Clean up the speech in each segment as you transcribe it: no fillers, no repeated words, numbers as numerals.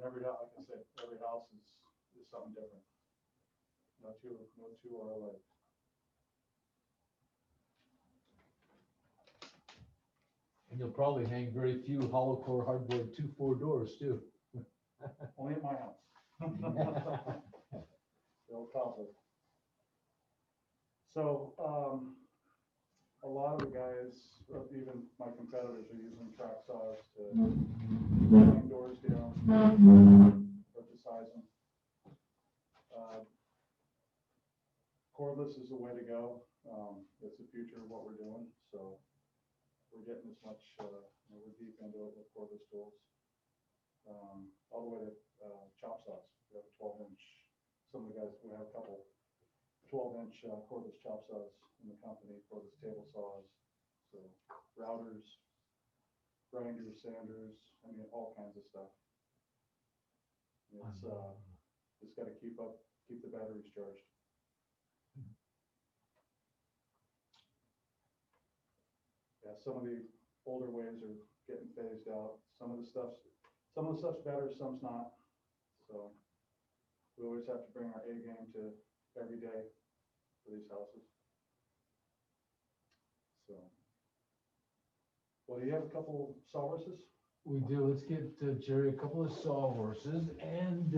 And every house, like I said, every house is something different. No two are alike. And you'll probably hang very few hollow core hardboard 2-4 doors too. Only at my house. They'll copper. So, a lot of the guys, even my competitors, are using track saws to bring doors down or to size them. Cordless is the way to go. It's the future of what we're doing. So we're getting as much, we're deep into it with cordless tools. All the way to chop saws. We have a 12-inch, some of the guys, we have a couple 12-inch cordless chop saws in the company, cordless table saws, so routers, grinders, sanders, I mean, all kinds of stuff. It's just got to keep the batteries charged. Yeah, some of the older ways are getting phased out. Some of the stuff's better, some's not. So we always have to bring our A game to every day for these houses. So, well, do you have a couple sawhorses? We do. Let's get Jerry a couple of sawhorses, and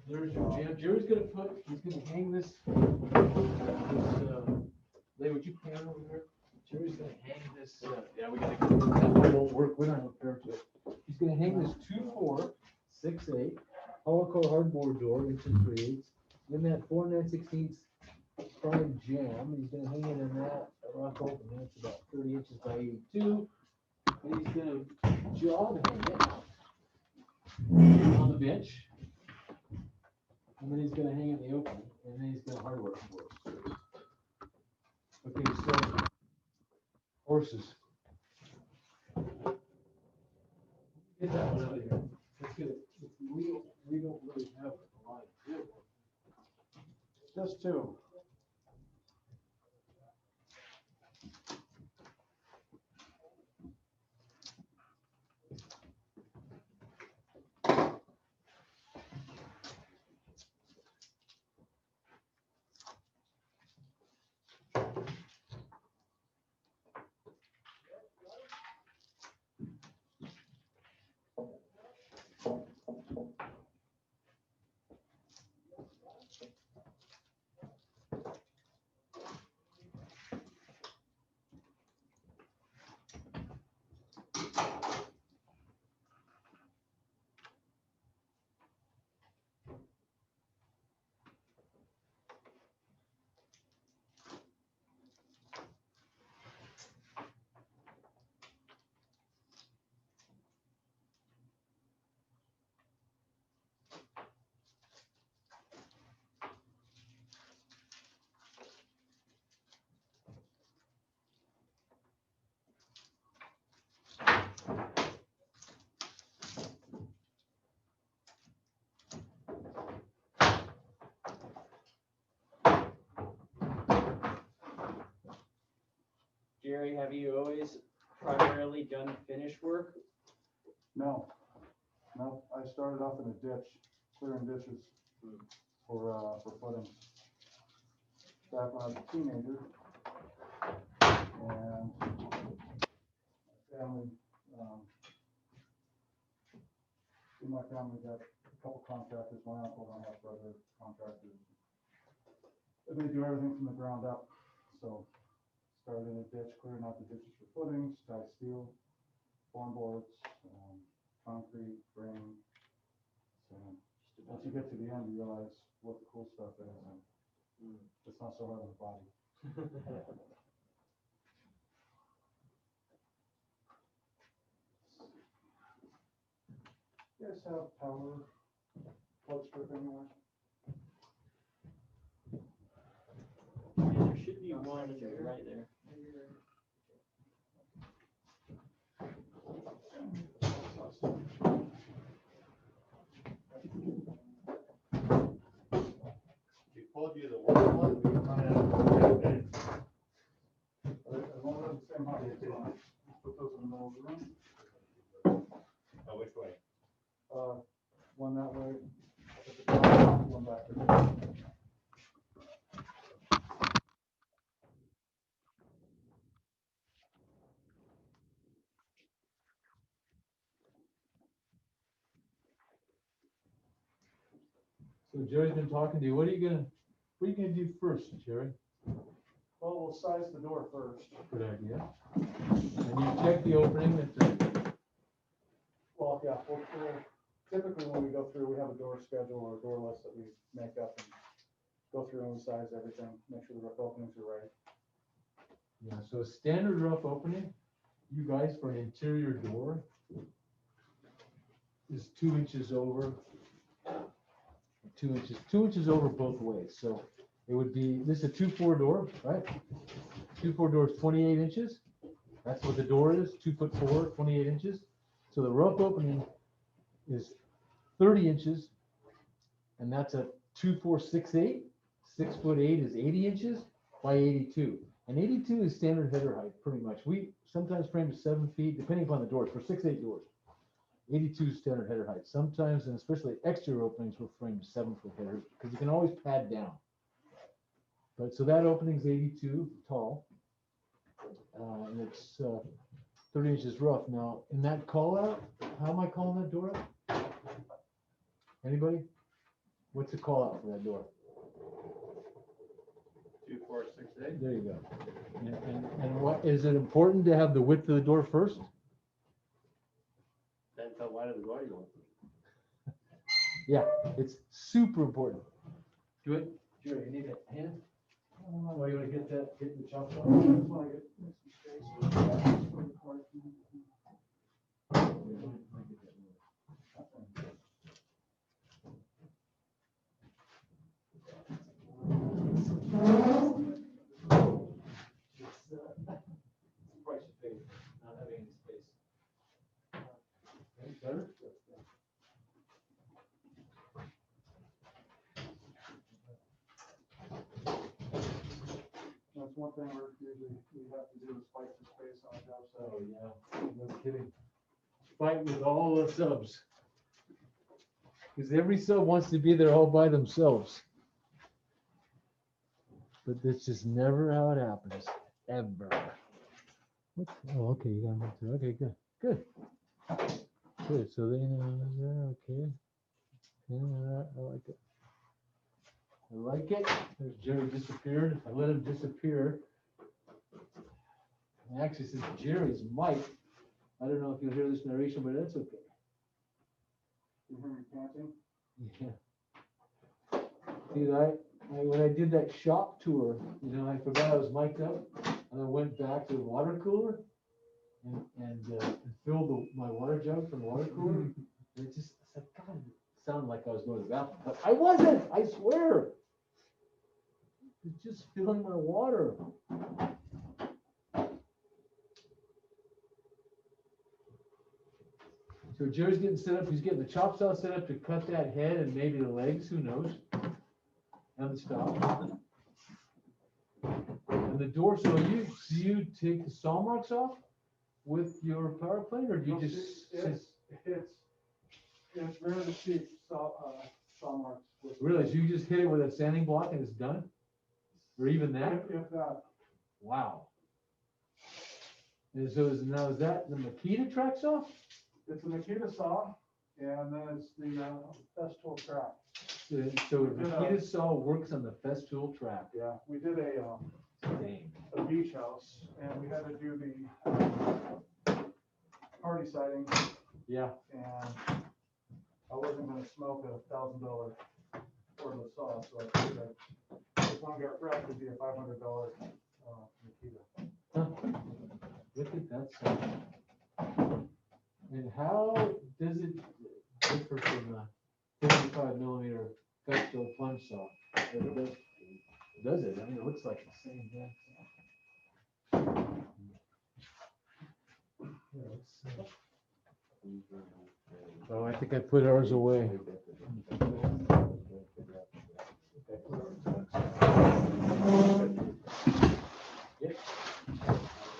there's your jam. Jerry's he's gonna hang this. Lay, would you pan over there? Jerry's gonna hang this. Yeah, we gotta get that one won't work. We don't have a pair to it. He's gonna hang this 2-4, 6/8 hollow core hardboard door, inch and 3/8. Then that 4 9/16 prime jam. He's gonna hang it in that rock open. That's about 30 inches by 82. And he's gonna jog hang it on the bench. And then he's gonna hang it in the open. And then he's gonna hardware for us. Okay, so horses. Get that one out of here. Let's get it. We don't really have a lot of good ones. Just two. Jerry, have you always primarily done finish work? No, I started off in a ditch, clearing ditches for footings. Back when I was a teenager, and my family got a couple contractors, my uncle and my brother contractors. And they do everything from the ground up. So started in a ditch, clearing out the ditches for footings, tie steel, form boards, concrete, frame. So once you get to the end, you realize what the cool stuff is, and it's not so hard on the body. You guys have power plug strip anywhere? Yeah, there should be one right there. She told you the work one, we kind of, as long as it's the same height, put those in the middle of the room. So Jerry's been talking to you. What are you gonna do first, Jerry? Well, we'll size the door first. Good idea. And you check the opening at the, Well, yeah, we'll typically when we go through, we have a door schedule or a door list that we make up and go through and we size everything, make sure the rough openings are right. yeah, so a standard rough opening, you guys, for an interior door is 2 inches over. 2 inches over both ways. So it would be, this is a 2-4 door, right? 2-4 door is 28 inches. That's what the door is, 2'4", 28 inches. So the rough opening is 30 inches, and that's a 2'4", 6'8". 6'8" is 80 inches by 82. And 82 is standard header height, pretty much. We sometimes frame to 7 feet, depending upon the doors, for 6'8" doors. 82 is standard header height. Sometimes, and especially exterior openings, we'll frame to 7-foot headers, because you can always pad down. But so that opening is 82 tall, and it's 30 inches rough. Now, in that call out, how am I calling that door out? Anybody? What's the call out for that door? 2468. There you go. And what, is it important to have the width of the door first? That's how wide of the door you want. Yeah, it's super important. Do it. Jerry, you need a hand? Oh, you want to get the chop off? Price you pay not having any space. Okay, better? That's one thing we have to do is fight for space on a job site. Oh, yeah, no kidding. Fight with all the subs. Because every sub wants to be there all by themselves. But that's just never how it happens, ever. What? Oh, okay, you got it. Okay, good, good. Good, so they know, okay. Yeah, I like it. I like it. There's Jerry disappeared. I let him disappear. And actually, since Jerry's mic, I don't know if you'll hear this narration, but that's okay. You hear me panting? Yeah. Dude, when I did that shop tour, I forgot I was mic'd up, and I went back to the water cooler and filled my water jug from the water cooler. And it just, I said, God, it sounded like I was going to the bathroom, but I wasn't, I swear. It's just filling my water. So Jerry's getting set up, he's getting the chop saw set up to cut that head and maybe the legs, who knows? And the stop. And the door, so do you take the saw marks off with your power plane, or do you just? It's rare to see saw marks. Really, so you just hit it with a sanding block and it's done? Or even that? If that. Wow. And so is that the Makita track saw? It's a Makita saw, and then it's the Festool track. So the Makita saw works on the Festool track. Yeah, we did Dang. a beach house, and we had to do the party siding, Yeah. and I wasn't gonna smoke a $1,000 cordless saw, so I figured this one got wrapped would be a $500 Makita. Huh. Look at that saw. And how does it differ from the 55mm Festool plunge saw? Does it? I mean, it looks like the same thing. Oh, I think I put ours away. Yep.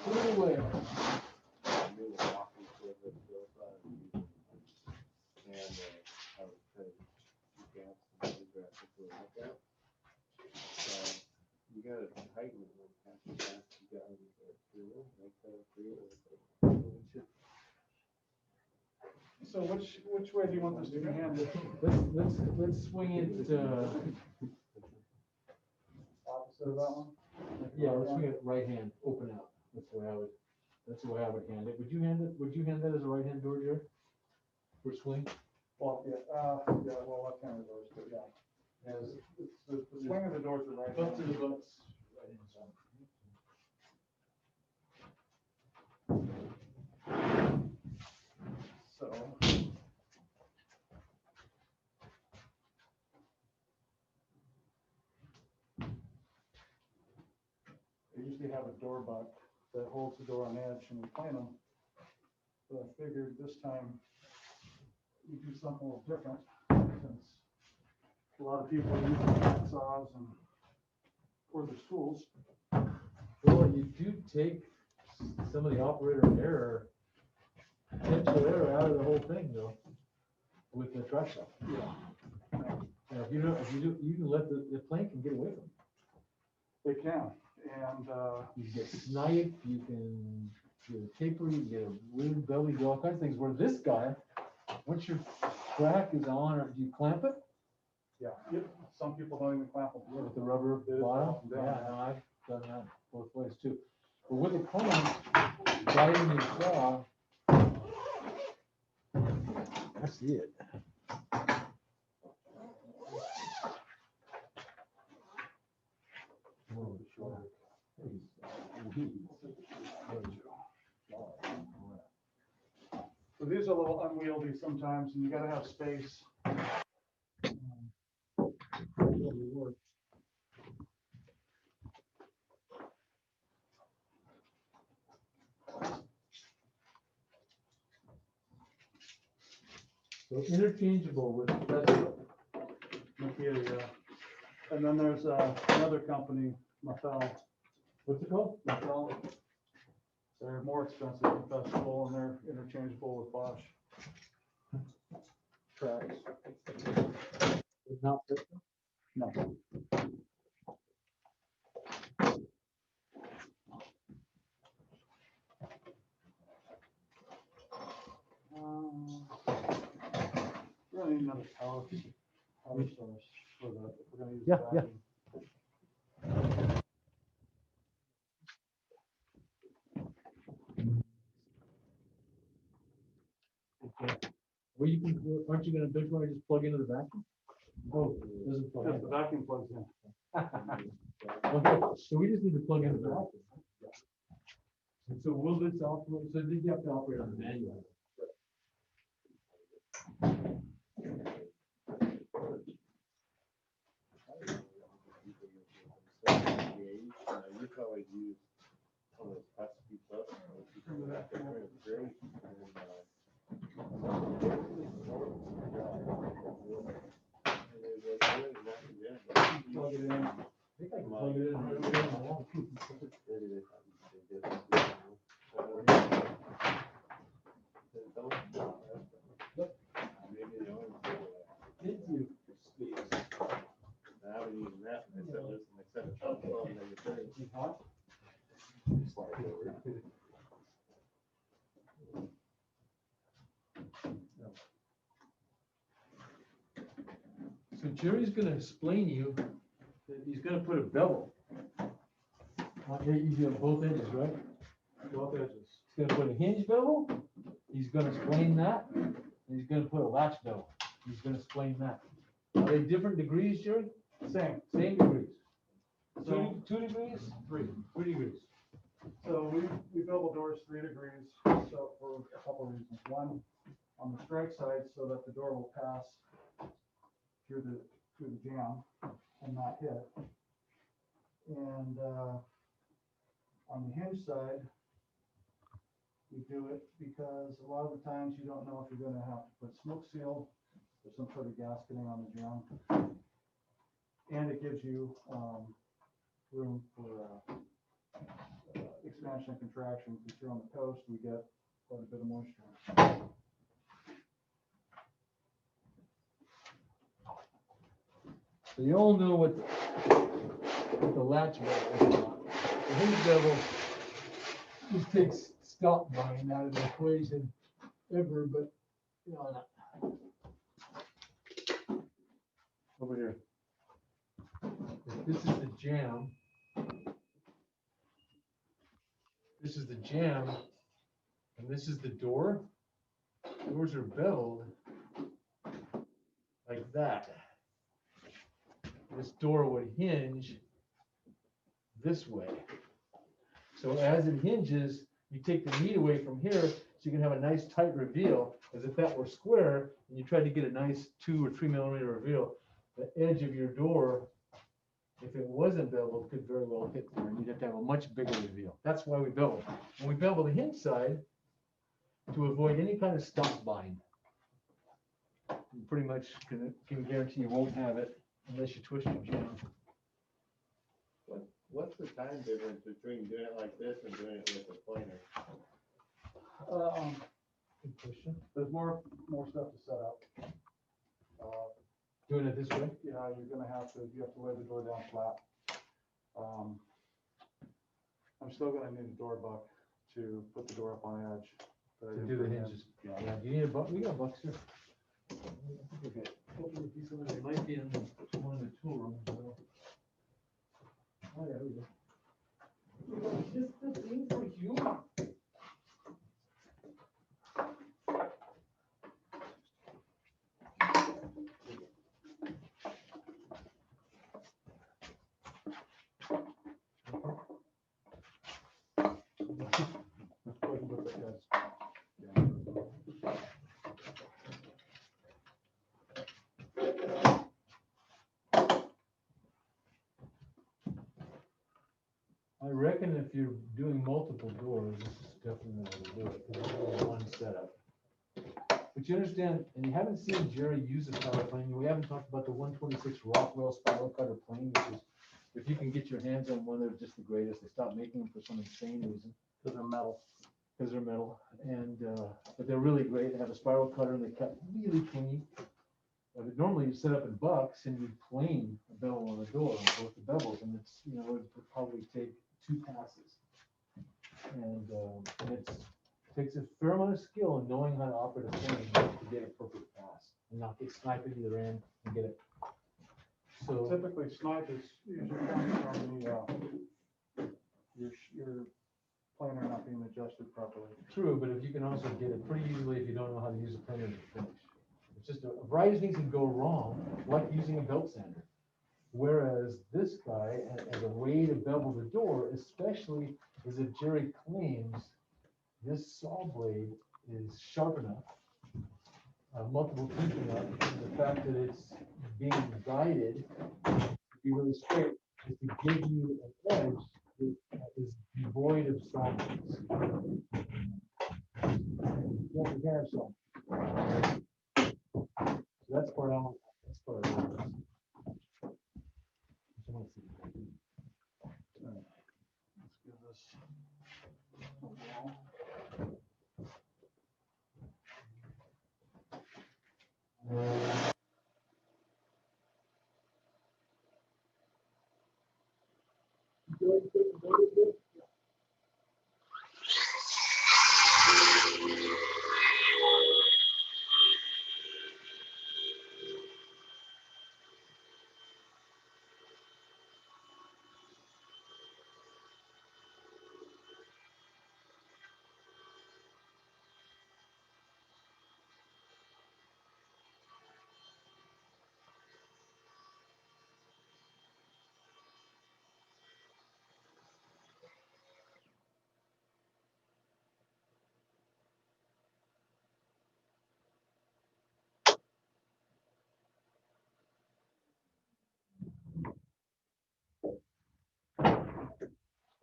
Put it away. You gotta tighten it when you got it there too, make that a feel. So which way do you want this to be handed? Let's swing it, Opposite of that one? yeah, let's swing it right hand, open out. That's the way I would hand it. Would you hand that as a right hand door, Jerry? For swing? Well, well, left-handed doors, but yeah. As, it's the swing of the doors are right. Butts to the butts. Right hand side. So. They usually have a door butt that holds the door on edge and we plane them. But I figured this time we do something a little different since a lot of people use hacksaws and or their tools. Well, you do take some of the operator error, potential error out of the whole thing though, with the truck shop. Yeah. Now, if you do, you can let the plane can get away from it. They can, and, You can get sniped, you can get a taper, you can get a weird belly, do all kinds of things, where this guy, once your track is on, or do you clamp it? yeah, some people don't even clamp them. Yeah, with the rubber It is bottom? up and down. Yeah, no, I've done that both ways too. But with the clamp, guiding your saw, I see it. So these are a little unwieldy sometimes, and you gotta have space. So interchangeable with Tesla. Material, yeah. And then there's another company, Mattel. What's it called? Mattel. They're more expensive than Festival, and they're interchangeable with Bosch. Tracks. It's not Tesla? No. Really need another power source for the, if we're gonna use. Yeah, yeah. vacuum. Well, you can, aren't you gonna basically just plug into the vacuum? Oh, it doesn't plug Because the in. vacuum plugs in. Okay, so we just need to plug in the vacuum. And so will this operate, so did you have to operate on the manual? You could always use some of those plastic stuff. Great. Plug it in. I think I can plug it in right away on the wall. Did you? I haven't used that, and I said, listen, I said, it's all phone, then you turn it. Huh? Slide over. So Jerry's gonna explain to you that he's gonna put a bevel. You do both edges, right? Both edges. He's gonna put a hinge bevel, he's gonna explain that, and he's gonna put a latch bevel, he's gonna explain that. Are they different degrees, Jerry? Same. Same degrees? So, 2 degrees? 3 degrees. so we bevel doors 3 degrees, so for a couple of reasons. One, on the strike side, so that the door will pass through the jam and not hit. And on the hinge side, we do it because a lot of the times you don't know if you're gonna have to put smoke seal or some sort of gasketing on the jam. And it gives you room for expansion and contraction. If you're on the coast, we get quite a bit of moisture. So you all know what the latch bevel is about. The hinge bevel just takes stop buying out of the equation ever, but Over here. This is the jam. This is the jam, and this is the door. Doors are beveled like that. This door would hinge this way. So as it hinges, you take the meat away from here, so you can have a nice tight reveal, as if that were square, and you try to get a nice 2 or 3 millimeter reveal. The edge of your door, if it wasn't beveled, could very well hit there, and you'd have to have a much bigger reveal. That's why we bevel. And we bevel the hinge side to avoid any kind of stop bind. You pretty much can guarantee you won't have it unless you twist your jam. What's the time difference between doing it like this and doing it with a planer? Good question. There's more stuff to set up. Doing it this way? Yeah, you have to lay the door down flat. I'm still gonna need a door buck to put the door up on edge. but I To didn't do the bring in. hinges. Yeah, do you need a buck? We got bucks here. Okay. Hopefully a piece of it might be in one of the tool rooms. Oh, yeah, we go. Just the thing for you. I reckon if you're doing multiple doors, this is definitely the way to do it, because it's only one setup. But you understand, and you haven't seen Jerry use a spiral plane, we haven't talked about the 126 Rockwell spiral cutter plane, which is, if you can get your hands on one, they're just the greatest. They stopped making them for some insane reason. Because they're metal. Because they're metal, and, but they're really great. They have a spiral cutter, and they cut really clean. But normally you set up in bucks, and you plane a bevel on the door on both the bevels, and it's, it would probably take 2 passes. And it takes a fair amount of skill in knowing how to operate a plane to get a perfect pass and not get sniped at either end and get it. So Typically, snipe is usually comes from your planer not being adjusted properly. true, but if you can also get it pretty easily if you don't know how to use a planer to finish. It's just a variety of things can go wrong, like using a belt sander. Whereas this guy, as a way to bevel the door, especially as if Jerry claims this saw blade is sharp enough, multiple teeth enough, and the fact that it's being guided to be really straight is to give you an edge that is devoid of saw blades. You have to have some. So that's part I want. That's part I want. Let's give this a whirl.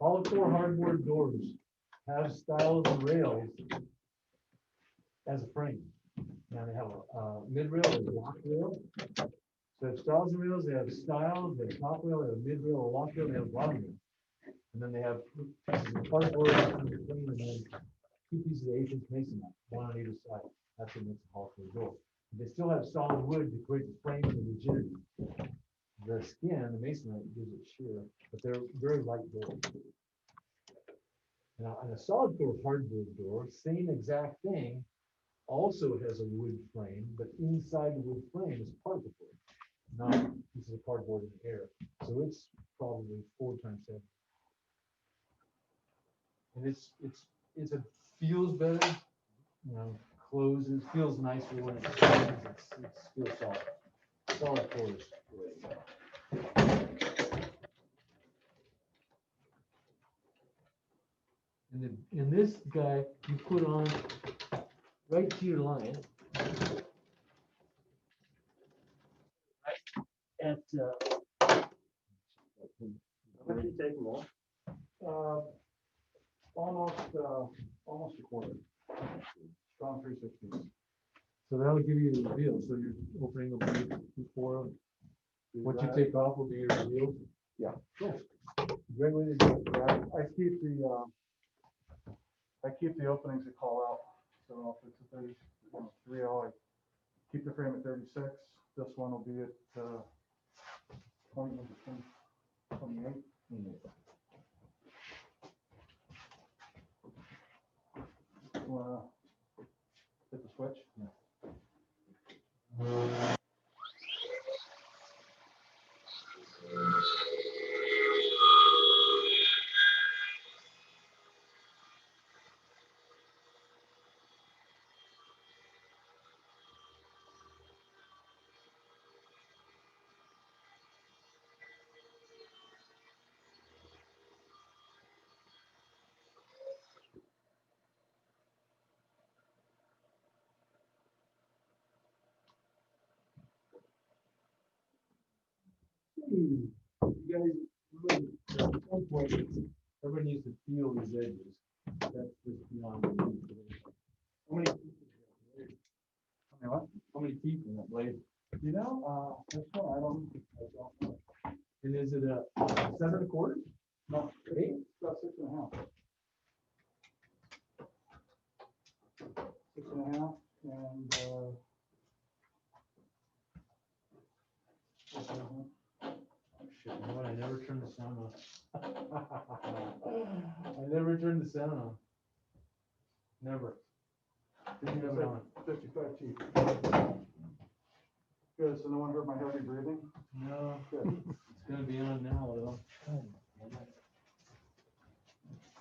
All the 4 hardboard doors have stiles and rails as a frame. Now they have a mid-rail and lock rail. So they have stiles and rails, they have stiles, they have top rail, they have mid-rail, a lock rail, they have bottom rail. And then they have pieces of cardboard and then 2 pieces of 1/8" masonite, one on either side. That's what makes a hull for the door. They still have solid wood to create the frame and the rigidity. The skin, the masonite, gives it shear, but they're very light doors. Now, on a solid core hardwood door, same exact thing, also has a wood frame, but inside the wood frame is particle board, not pieces of cardboard in the air. So it's probably 4 times heavier. And it's a feels better, you know, closes, feels nicer when it closes, it feels solid. Solid core is the way to go. And this guy, you put on right to your line. At, How much you take more? Almost a quarter. Strong 360s. so that'll give you the reveal, so your opening will be before, what you take off will be your reveal. Yeah. Cool. Great way to do it. I keep the openings that call out. So if it's a 30, 3L, I keep the frame at 36. This one will be at 28. Wanna hit the switch? You guys, at some point, everyone needs to feel these edges. That's just beyond me. How many? What? How many teeth in that blade? This one, I don't know. And is it a 7 1/4? No, 8? it's about 6.5. 6.5, and, Shit, you know what? I never turned the sound on. I never turned the sound on. Never. Didn't have it on. 55 teeth. Good, so no one heard my heavy breathing? No, Good. it's gonna be on now, though.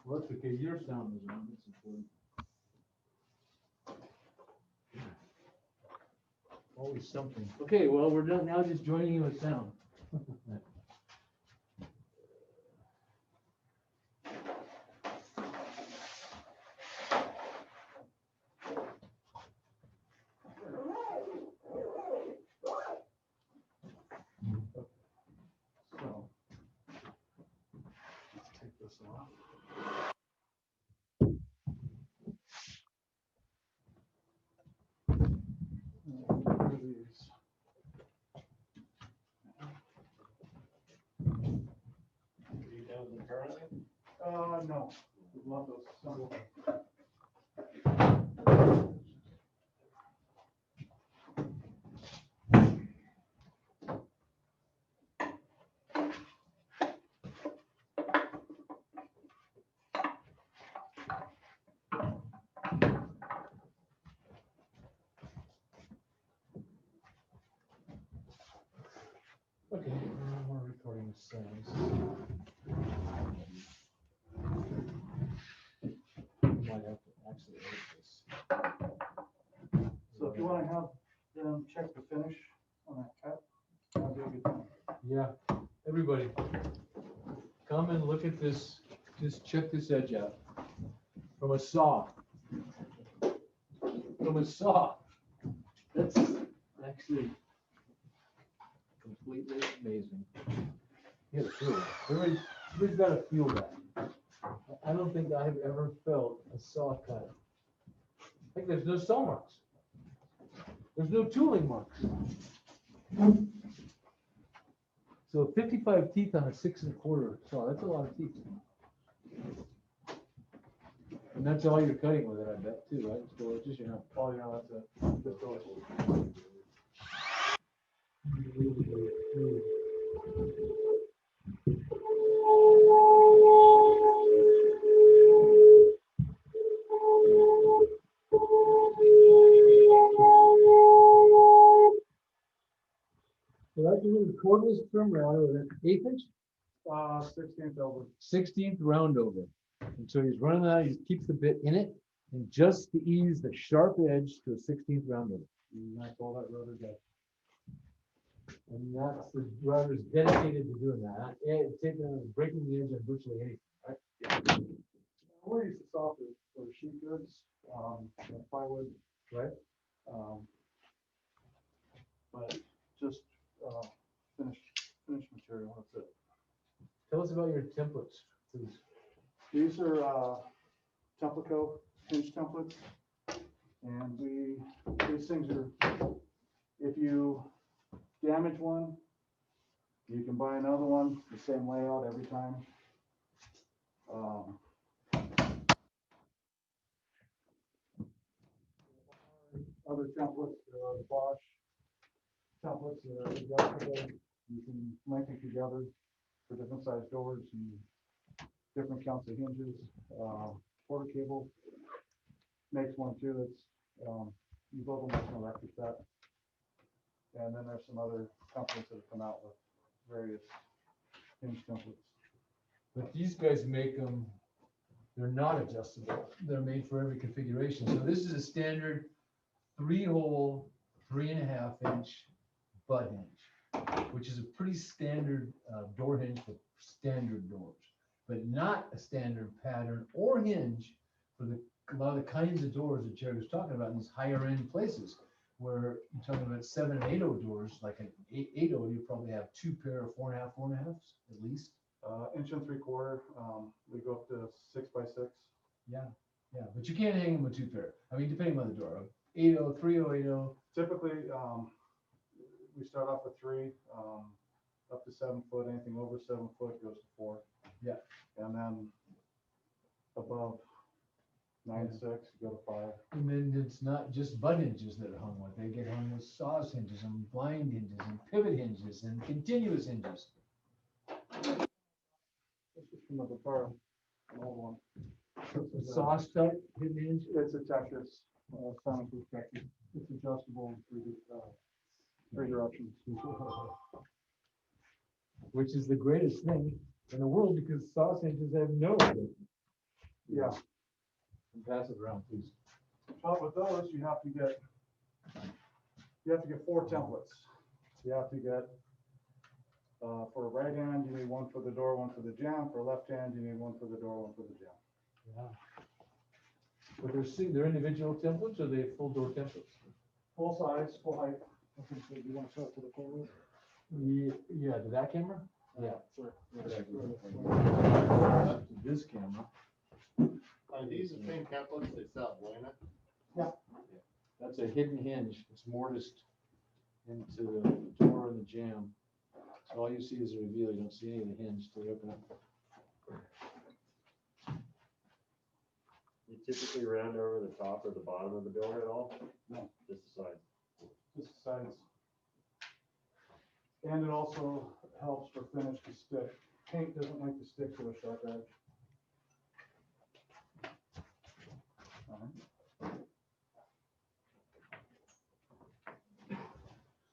Well, that's okay, your sound is on, that's important. Always something. Okay, well, we're done now, just joining you with sound. So, let's take this off. And get rid of these. Are you done with the currently? No, we want those. Some. Okay, we're recording sounds. Might have to actually edit this. So if you want to have them check the finish on that cut, that'd be a good time. Yeah, everybody, come and look at this, just check this edge out. From a saw. From a saw. That's actually completely amazing. You gotta feel it. Everybody's gotta feel that. I don't think I've ever felt a saw cut. Like there's no saw marks. There's no tooling marks. So 55 teeth on a 6 1/4 saw, that's a lot of teeth. And that's all you're cutting with it, I bet, too, right? So it's just, you know. Oh, yeah, that's it. Just those. cordless trim router with an 1/8 inch, 16th over. 16th round over. And so he's running that, he keeps the bit in it, and just to ease the sharp edge to a 16th round over. And that's all that rotor does. And that's the router's dedicated to doing that. It's taking, breaking the edge on virtually anything. We use the software for sheet goods, plywood. Right. But just, finished material, that's it. Tell us about your templates, please. These are, Templaco hinge templates. And these things are, if you damage one, you can buy another one, the same layout every time. Other templates, there are the Bosch templates that are adjustable. You can link it together for different size doors and different counts of hinges. Porter Cable makes one too. That's you build them with an electric set. And then there's some other companies that have come out with various hinge templates. But these guys make them, they're not adjustable. They're made for every configuration. So this is a standard 3-hole, 3.5 inch butt hinge, which is a pretty standard door hinge for standard doors, but not a standard pattern or hinge for a lot of the kinds of doors that Jerry was talking about in these higher end places, where you're talking about 7 and 8-0 doors, like an 8-0, you probably have 2 pair of 4.5, 4.5s at least. 1 3/4. We go up to 6 by 6. Yeah, but you can't hang them with 2 pair. I mean, depending on the door. 8-0, 3-0, 8-0. Typically, we start off with 3, up to 7 foot. Anything over 7 foot goes to 4. Yeah. And then above 9/6, go to 5. And then it's not just butt hinges that are hung with. They get hung with saws hinges and blind hinges and pivot hinges and continuous hinges. This is from the Guitar, an old one. This is Saw type hidden hinge. It's a Texas sound perspective. It's adjustable in 3 directions. Which is the greatest thing in the world because saw hinges have no. Yeah. Pass it around, please. But with those, you have to get 4 templates. You have to get for a right hand, you need one for the door, one for the jamb. For a left hand, you need one for the door, one for the jamb. Yeah. But they're individual templates or they full door templates? Full size, full height. Okay, so you want to show it to the camera? Yeah, to that camera? Yeah. Sure. Up to this camera. Are these the same templates they sell at Atlanta? That's a hidden hinge. It's mortised into the door and the jamb. So all you see is a reveal. You don't see any of the hinge till you open it. You typically round over the top or the bottom of the door at all? No. Just the sides. Just the sides. And it also helps for finish to stick. Paint doesn't like to stick to a sharp edge.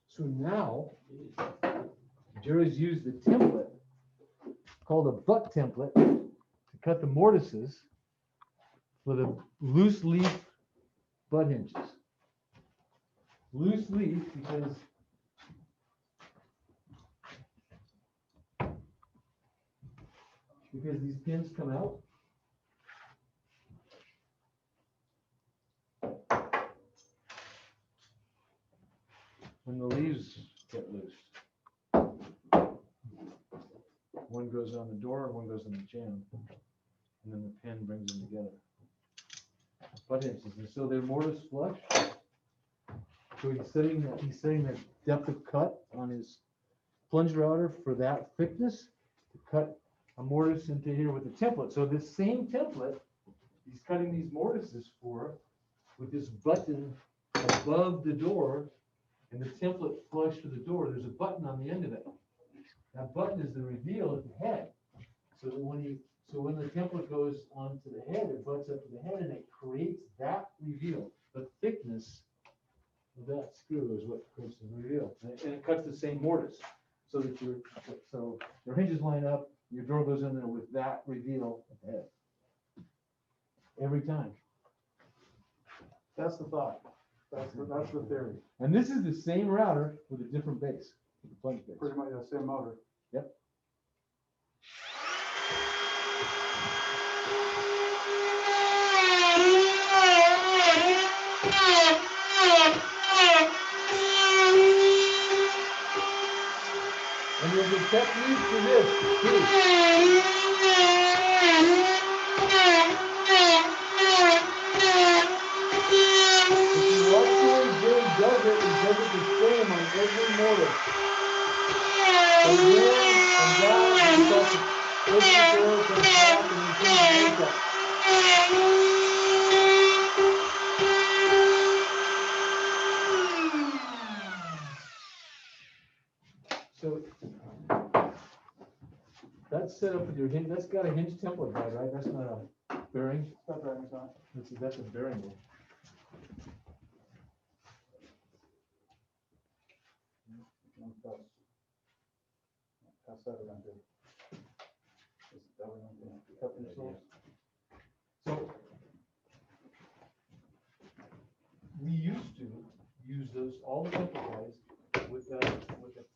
So now, Jerry's used the template called a butt template to cut the mortises for the loose leaf butt hinges. Loose leaf because these pins come out. When the leaves get loose. One goes on the door and one goes on the jamb. And then the pin brings them together. Butt hinges, and so they're mortise flush. So he's setting the depth of cut on his plunge router for that thickness to cut a mortise into here with the template. So this same template, he's cutting these mortises for with this button above the door and the template flush to the door. There's a button on the end of it. That button is the reveal at the head. So that when the template goes onto the head, it butts up to the head and it creates that reveal. The thickness of that screw is what creates the reveal. And it cuts the same mortise. so that your hinges line up, your door goes in there with that reveal at the head. Every time. That's the thought. That's the theory. And this is the same router with a different base, with a plunge base. Pretty much the same motor. Yep. And there's a technique for this too. If you watch the way Jay does it, he does it the same on every motor. From here and down, he starts to open the door, comes back, and then turns the lights up. So that's set up with your hinge, that's got a hinge template guide, right? That's not a bearing. Stop driving, son. That's a bearing. Pass that around there. That way, cut yourself. So we used to use those, all the template guides with the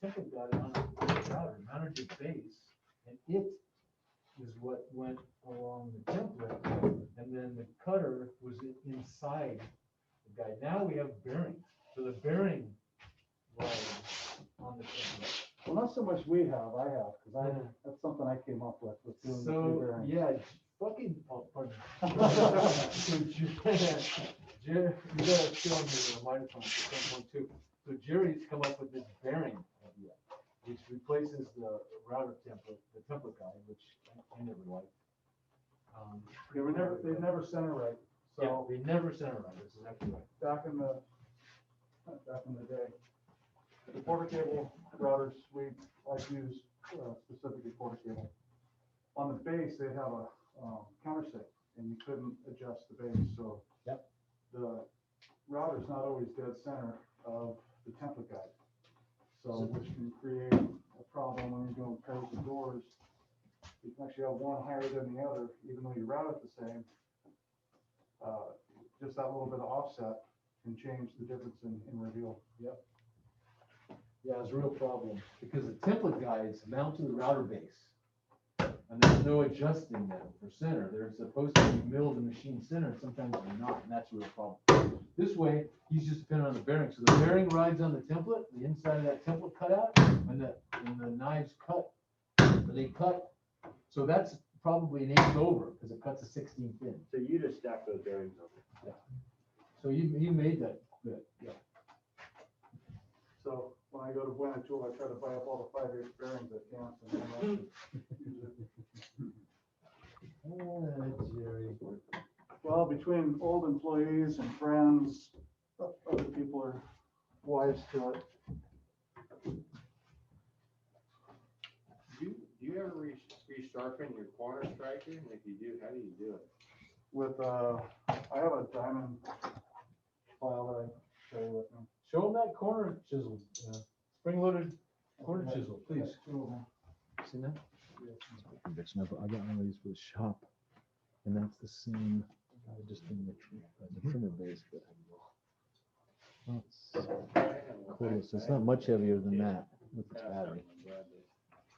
template guide on the router, mounted your base, and it is what went along the template, and then the cutter was inside the guide. Now we have bearing, so the bearing was on the template. Well, not so much we have, I have, because that's something I came up with doing the three So, bearings. yeah, fucking, oh, pardon. So Jerry, you gotta show me the microphone at some point too. So Jerry's come up with this bearing idea, which replaces the router template, the template guide, which I never liked. Yeah, they never center right, Yeah, so they never center right, that's exactly right. back in the day, the quarter cable routers, I've used specifically quarter cable. On the base, they have a countersink, and you couldn't adjust the base, so. Yep. The router's not always dead center of the template guide. So, which can create a problem when you're doing pairs of doors. You can actually have one higher than the other, even though you route it the same. Just that little bit of offset can change the difference in reveal. Yep. Yeah, it's a real problem, because the template guides mount to the router base. And there's no adjusting them for center. They're supposed to be milled in machine center, and sometimes they're not, and that's a real problem. This way, he's just dependent on the bearing. So the bearing rides on the template, the inside of that template cutout, and the knives cut, or they cut. So that's probably an inch over, because it cuts a 16 pin. So you just stack those bearings over. So you made that good, yeah. So when I go to Buena Tool, I try to buy up all the 5/8 bearings I can. So then I use it. Jerry. Well, between old employees and friends, other people are wise to it. Do you ever resharpen your corner striker? And if you do, how do you do it? With, I have a diamond file that I carry with me. Show them that corner chisel, spring-loaded corner chisel, please. See that? Bitch, no, but I got one of these for the shop, and that's the same, just in the trimmer base, but it's close. It's not much heavier than that with its battery.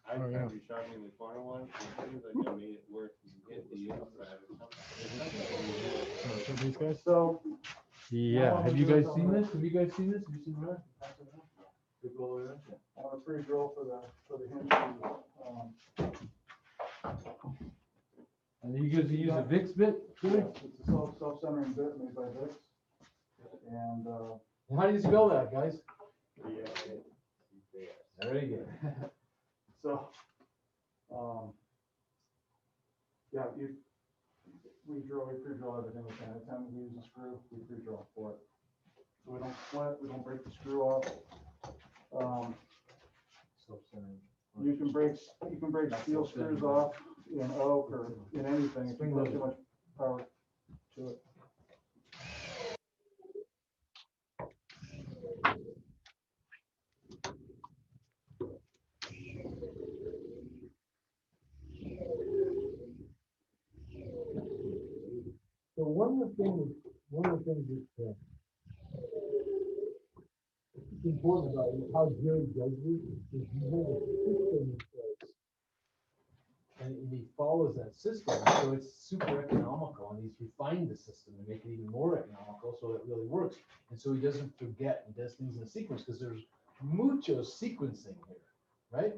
I Oh, tried yeah. resharpening the corner one, and it seems like I made it work. You hit the inside or something. These guys? So, Yeah, Have you guys seen this? Have you guys seen this? Have you seen that? They go all the way around. I have a pre-drill for the hinge. And you guys use a VIX bit? Too? It's a self-centering bit made by Vicks. And, And how do you spell that, guys? Yeah. Very good. so, yeah, we pre-drill everything we can. Anytime we use a screw, we pre-drill for it. So we don't split, we don't break the screw off. Self-centered. You can break steel screws off in oak or in anything, if you put too much power to it. one of the things that is important about it, how Jerry does this, is he has a system in place. And he follows that system, so it's super economical, and he's refined the system to make it even more economical, so it really works. And so he doesn't forget, and does things in a sequence, because there's mucho sequencing here, right?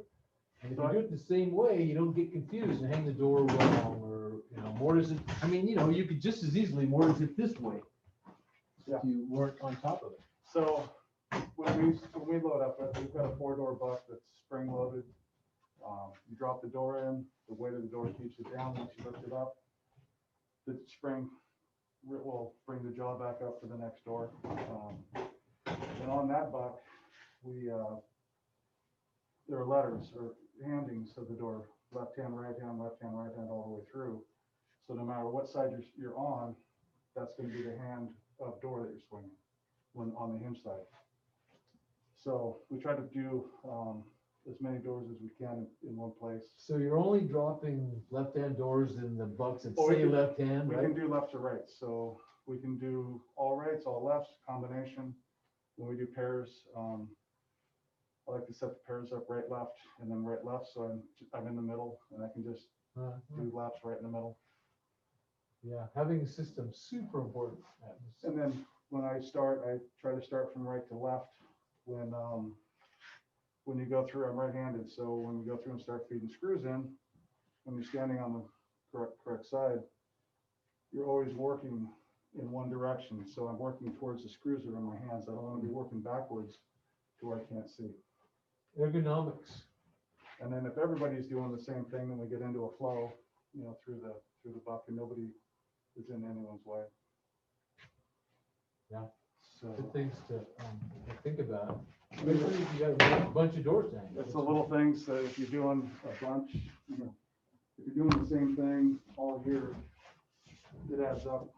And if you do it the same way, you don't get confused and hang the door wrong, or, mortise it. I mean, you could just as easily mortise it this way. Yeah. If you weren't on top of it. So when we load up, we've got a 4-door buck that's spring loaded. You drop the door in, the weight of the door keeps it down. Once you lift it up, the spring will bring the jaw back up to the next door. And on that buck, there are letters or handings of the door, left hand, right hand, all the way through. So no matter what side you're on, that's going to be the hand of door that you're swinging when on the hinge side. So we try to do as many doors as we can in one place. So you're only dropping left-hand doors in the bucks that Oh, we say can- left-hand, We right? can do left to right, so we can do all rights, all lefts, combination. When we do pairs, I like to set the pairs up right, left, and then right, left, so I'm in the middle, and I can just do laps right in the middle. Yeah, having a system, super important. And then when I start, I try to start from right to left. When you go through, I'm right-handed, so when we go through and start feeding screws in, when you're standing on the correct side, you're always working in one direction. So I'm working towards the screws that are in my hands. I don't want to be working backwards to where I can't see. Ergonomics. And then if everybody's doing the same thing, then we get into a flow, through the buck, and nobody is in anyone's way. Yeah. So Good things to think about. Especially if you got a bunch of doors down. it's the little things that if you're doing a bunch, if you're doing the same thing all year, it adds up.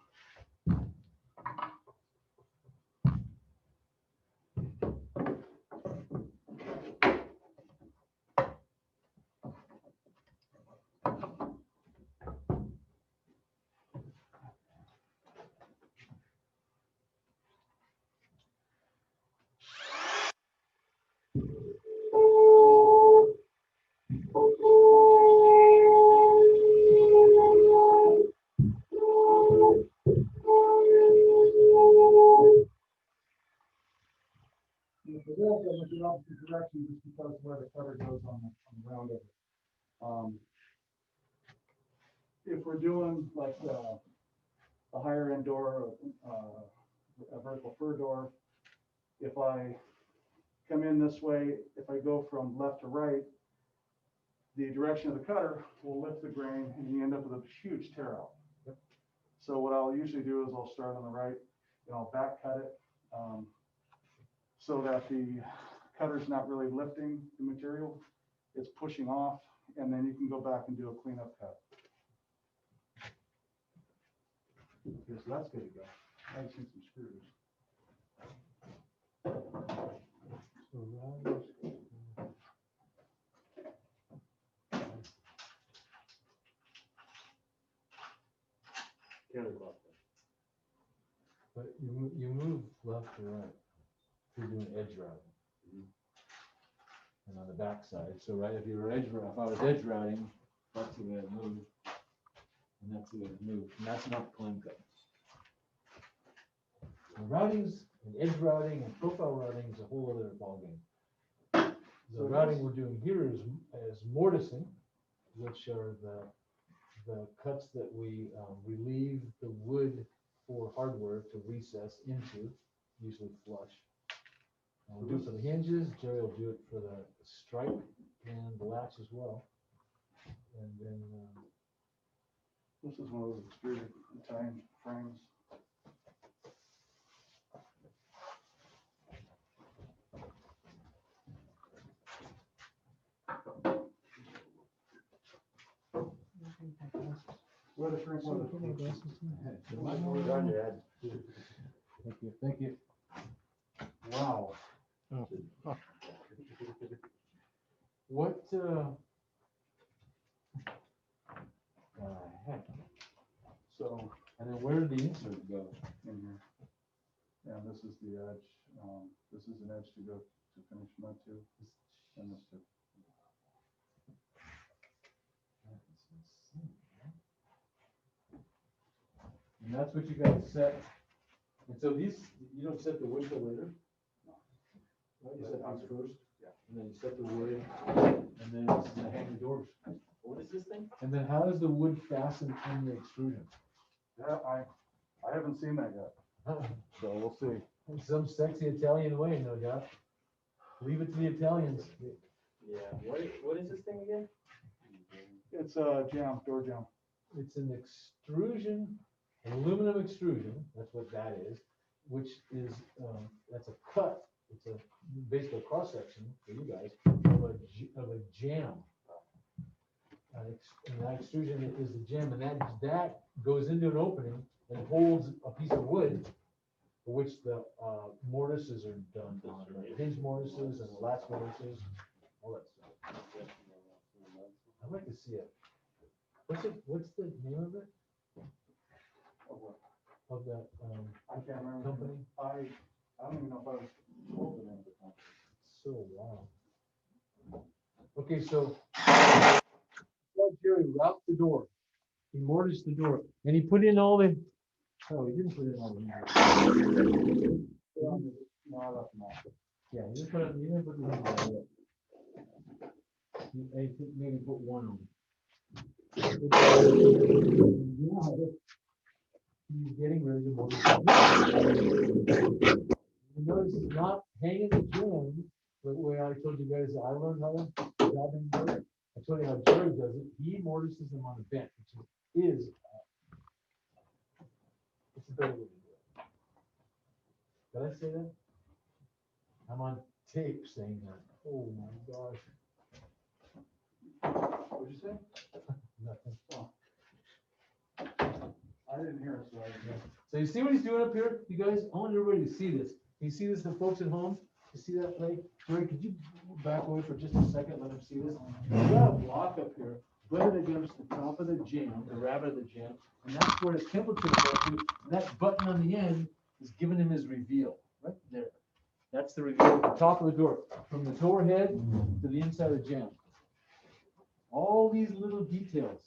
And if the wheel goes in the opposite direction, just because where the cutter goes on the round of it. If we're doing like a higher end door, a vertical fur door, if I come in this way, if I go from left to right, the direction of the cutter will lift the grain and you end up with a huge tear out. So what I'll usually do is I'll start on the right and I'll back cut it so that the cutter's not really lifting the material, it's pushing off, and then you can go back and do a cleanup cut. Okay, so that's good to go. I just need some screws. Counterclockwise. But you move left to right. You're doing edge routing. And on the back side, so right, if I was edge routing, that's the way I'd move. And that's the way I'd move, and that's not climb cut. And routings, and edge routing, and profile routing is a whole other ballgame. The routing we're doing here is mortising, which are the cuts that we relieve the wood for hardware to recess into, usually flush. And we'll do it for the hinges, Jerry will do it for the stripe and the latch as well. And then, This is one of those extruded Italian frames. Where the shrink was. On your head. thank you. Wow. What, heck? So And then where did the insert go? in here. And this is the edge, this is an edge to go to finish mud too, and this too. And that's what you guys set. And so these, you don't set the wood till later? Right, you set these first? Yeah. And then you set the wood, and then it's gonna hang the doors. What is this thing? And then how does the wood fasten in the extrusion? Yeah, I haven't seen that yet, so we'll see. In some sexy Italian way, no doubt. Leave it to the Italians. Yeah, what is this thing again? It's a jam, door jam. It's an extrusion, an aluminum extrusion, that's what that is, which is, that's a cut, it's a, basically a cross-section for you guys, of a jam. And that extrusion is the jam, and that goes into an opening and holds a piece of wood, for which the mortises are done on, the hinge mortises and the latch mortises, all that stuff. I'd like to see it. What's the name of it, of that, I can't remember. company? I don't even know if I was told the name of the company. So, wow. Okay, so Jerry wrapped the door, he mortised the door, and he put in all the, oh, he didn't put in all the. No, I left them off. Yeah, he didn't put the hinges on it. I think maybe put one on. He's getting ready to mortise. You notice it's not hanging the jam, the way I told you guys I learned how to job and do it. I told you how Jerry does it. He mortises them on the bench, which is it's a better way to do it. Did I say that? I'm on tape saying that. Oh my gosh. What'd you say? Nothing. I didn't hear it, so I didn't. So you see what he's doing up here? You guys, I want everybody to see this. You see this, the folks at home? You see that play? Jerry, could you back away for just a second, let them see this? You got a block up here, right against the top of the jam, the rabbit of the jam, and that's where the temperature goes to. And that button on the end is giving him his reveal, right there. That's the reveal at the top of the door, from the door head to the inside of the jam. All these little details.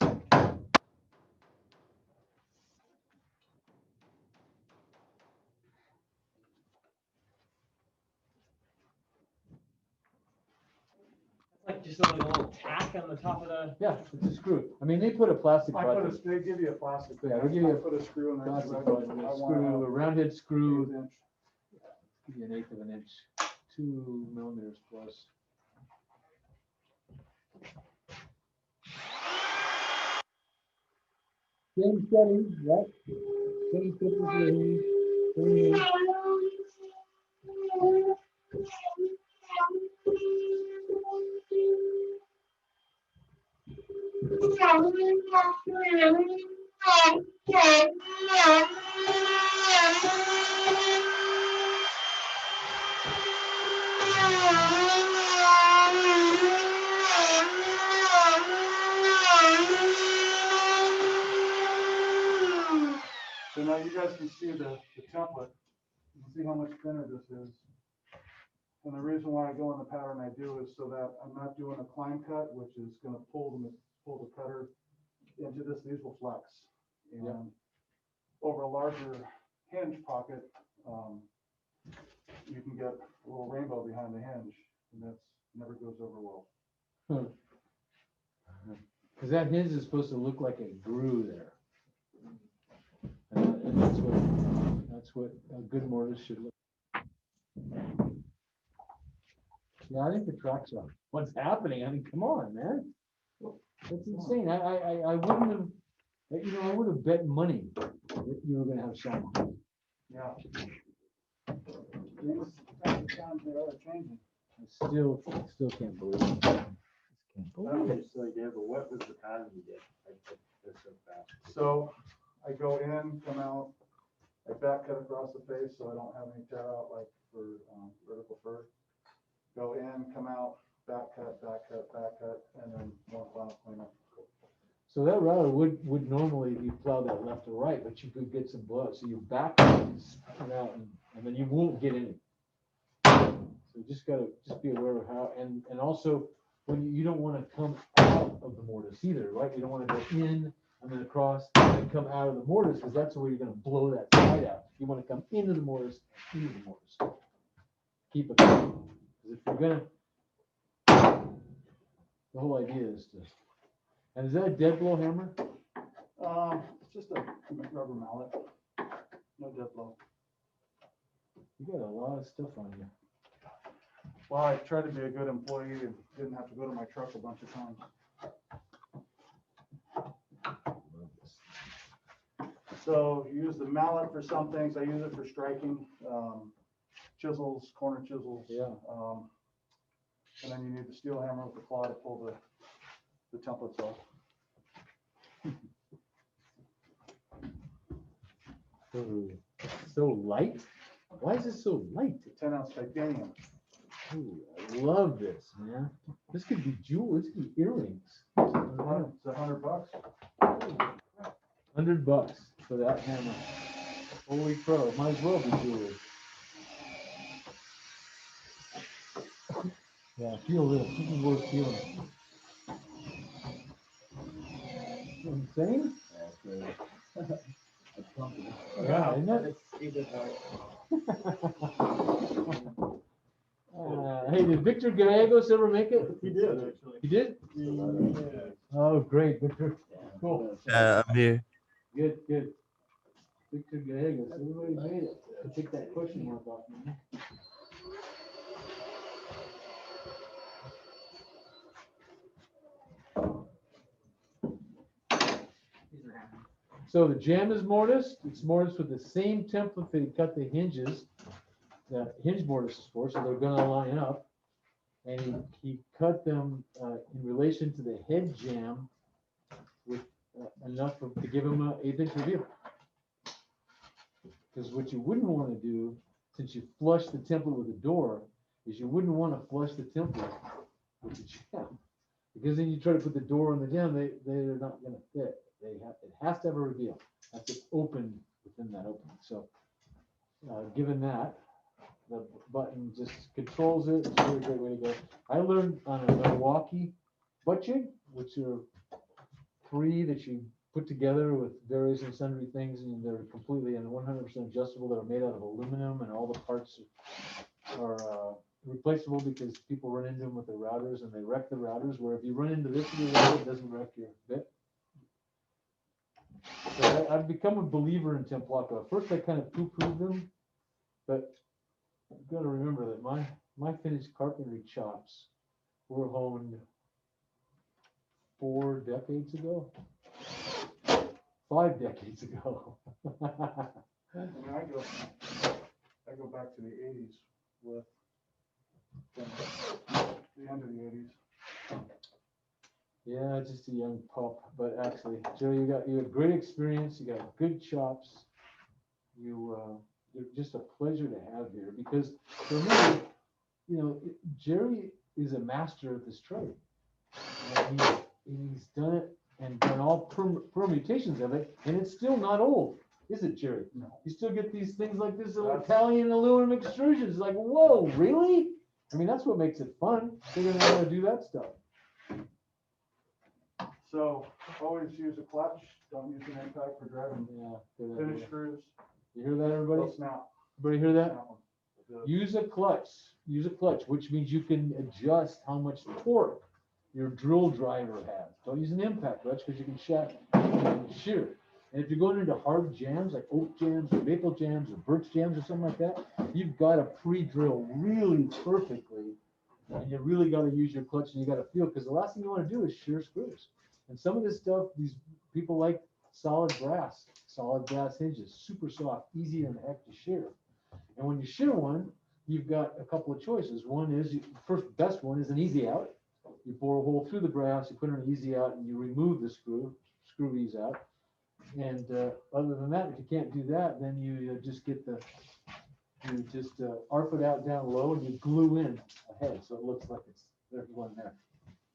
Like just a little tack on the top of the. Yeah, it's a screw. I mean, they put a plastic I button. put a, they give you a plastic. Yeah, they give you a I put a screw in there. Plastic 'cause button, I a wanna screw, have a roundhead screw, 1/8 inch. give you an eighth of an inch, 2 millimeters plus. Same setting, right? Same setting. So now you guys can see the template. You can see how much thinner this is. And the reason why I go in the pattern I do is so that I'm not doing a climb cut, which is gonna pull the cutter into this, these will flex. And over a larger hinge pocket, you can get a little rainbow behind the hinge, and that's never goes over well. Because that hinge is supposed to look like a groove there. And that's what a good mortise should look. Yeah, I think the tracks are. What's happening? I mean, come on, man. That's insane. I wouldn't have, you know, I would have bet money that you were gonna have some. Yeah. These times they are changing. I still can't believe it. Just can't I don't believe it. necessarily did, but what was the pattern you did? That's so fast. So I go in, come out, I back cut across the face so I don't have any tear out like for vertical fur. Go in, come out, back cut, and then one final cleanup. So that router would normally, you plow that left or right, but you could get some blowout, so you back it and spin out, and then you won't get any. So you just gotta, just be aware of how, and also, when you don't wanna come out of the mortise either, right? You don't wanna go in and then across, and then come out of the mortise, because that's where you're gonna blow that side out. You wanna come into the mortise, into the mortise. Keep it, because if you're gonna, the whole idea is to, and is that a dead blow hammer? It's just a rubber mallet, no dead blow. You got a lot of stuff on you. Well, I tried to be a good employee and didn't have to go to my truck a bunch of times. So use the mallet for some things. I use it for striking, chisels, corner chisels. Yeah. And then you need the steel hammer with the claw to pull the templates off. So light? Why is it so light? 10-ounce titanium. Ooh, I love this, man. This could be jewels, this could be earrings. It's $100. $100 for that hammer. Holy crow, might as well be jewelry. Yeah, feel this. This is worth feeling. Insane? Yeah, isn't it? Hey, did Victor Gallegos ever make it? He did, actually. He did? Oh, great, Victor. Cool. I'm here. Good, good. Victor Gallegos, everybody made it. Take that question mark off, man. So the jam is mortised. It's mortised with the same template that he cut the hinges, the hinge mortise is for, so they're gonna line up. And he cut them in relation to the head jam with enough to give him an 1/8 inch reveal. Because what you wouldn't want to do, since you flush the template with the door, is you wouldn't want to flush the template with the jam. Because then you try to put the door on the jam, they're not gonna fit. It has to have a reveal. It has to open within that opening. So, given that, the button just controls it. It's a really great way to go. I learned on a Milwaukee butt jig, which are 3 that you put together with various and sundry things, and they're completely and 100% adjustable. That are made out of aluminum, and all the parts are replaceable because people run into them with their routers and they wreck the routers. Where if you run into this with your router, it doesn't wreck your bit. So I've become a believer in Templaco. At first, I kind of poo-pooed them, but you've got to remember that my finished carpentry chops were honed 4 decades ago, 5 decades ago. I mean, I go back to the 80s with the end of the 80s. Yeah, just a young pup, but actually, Joe, you have great experience. You got good chops. You're just a pleasure to have here because for me, Jerry is a master at this trade. And he's done it and done all permutations of it, and it's still not old, is it, Jerry? No. You still get these things like this Italian aluminum extrusions. Like, whoa, really? I mean, that's what makes it fun. Figuring out how to do that stuff. So always use a clutch. Don't use an impact for driving Yeah. Good finish idea. screws. You hear that, everybody? They'll snap. Everybody hear that? Snap 'em. Use a clutch. Use a clutch, which means you can adjust how much torque your drill driver has. Don't use an impact clutch because you can shear. And if you're going into hard jams like oak jams or maple jams or birch jams or something like that, you've got to pre-drill really perfectly, and you really got to use your clutch and you got to feel, because the last thing you want to do is shear screws. And some of this stuff, these people like solid brass hinges, super soft, easy in the heck to shear. And when you shear one, you've got a couple of choices. One is, the first best one is an easy out. You bore a hole through the brass, you put in an easy out, and you remove the screw ease out. And other than that, if you can't do that, then you just arc it out down low and you glue in a head so it looks like there's one there.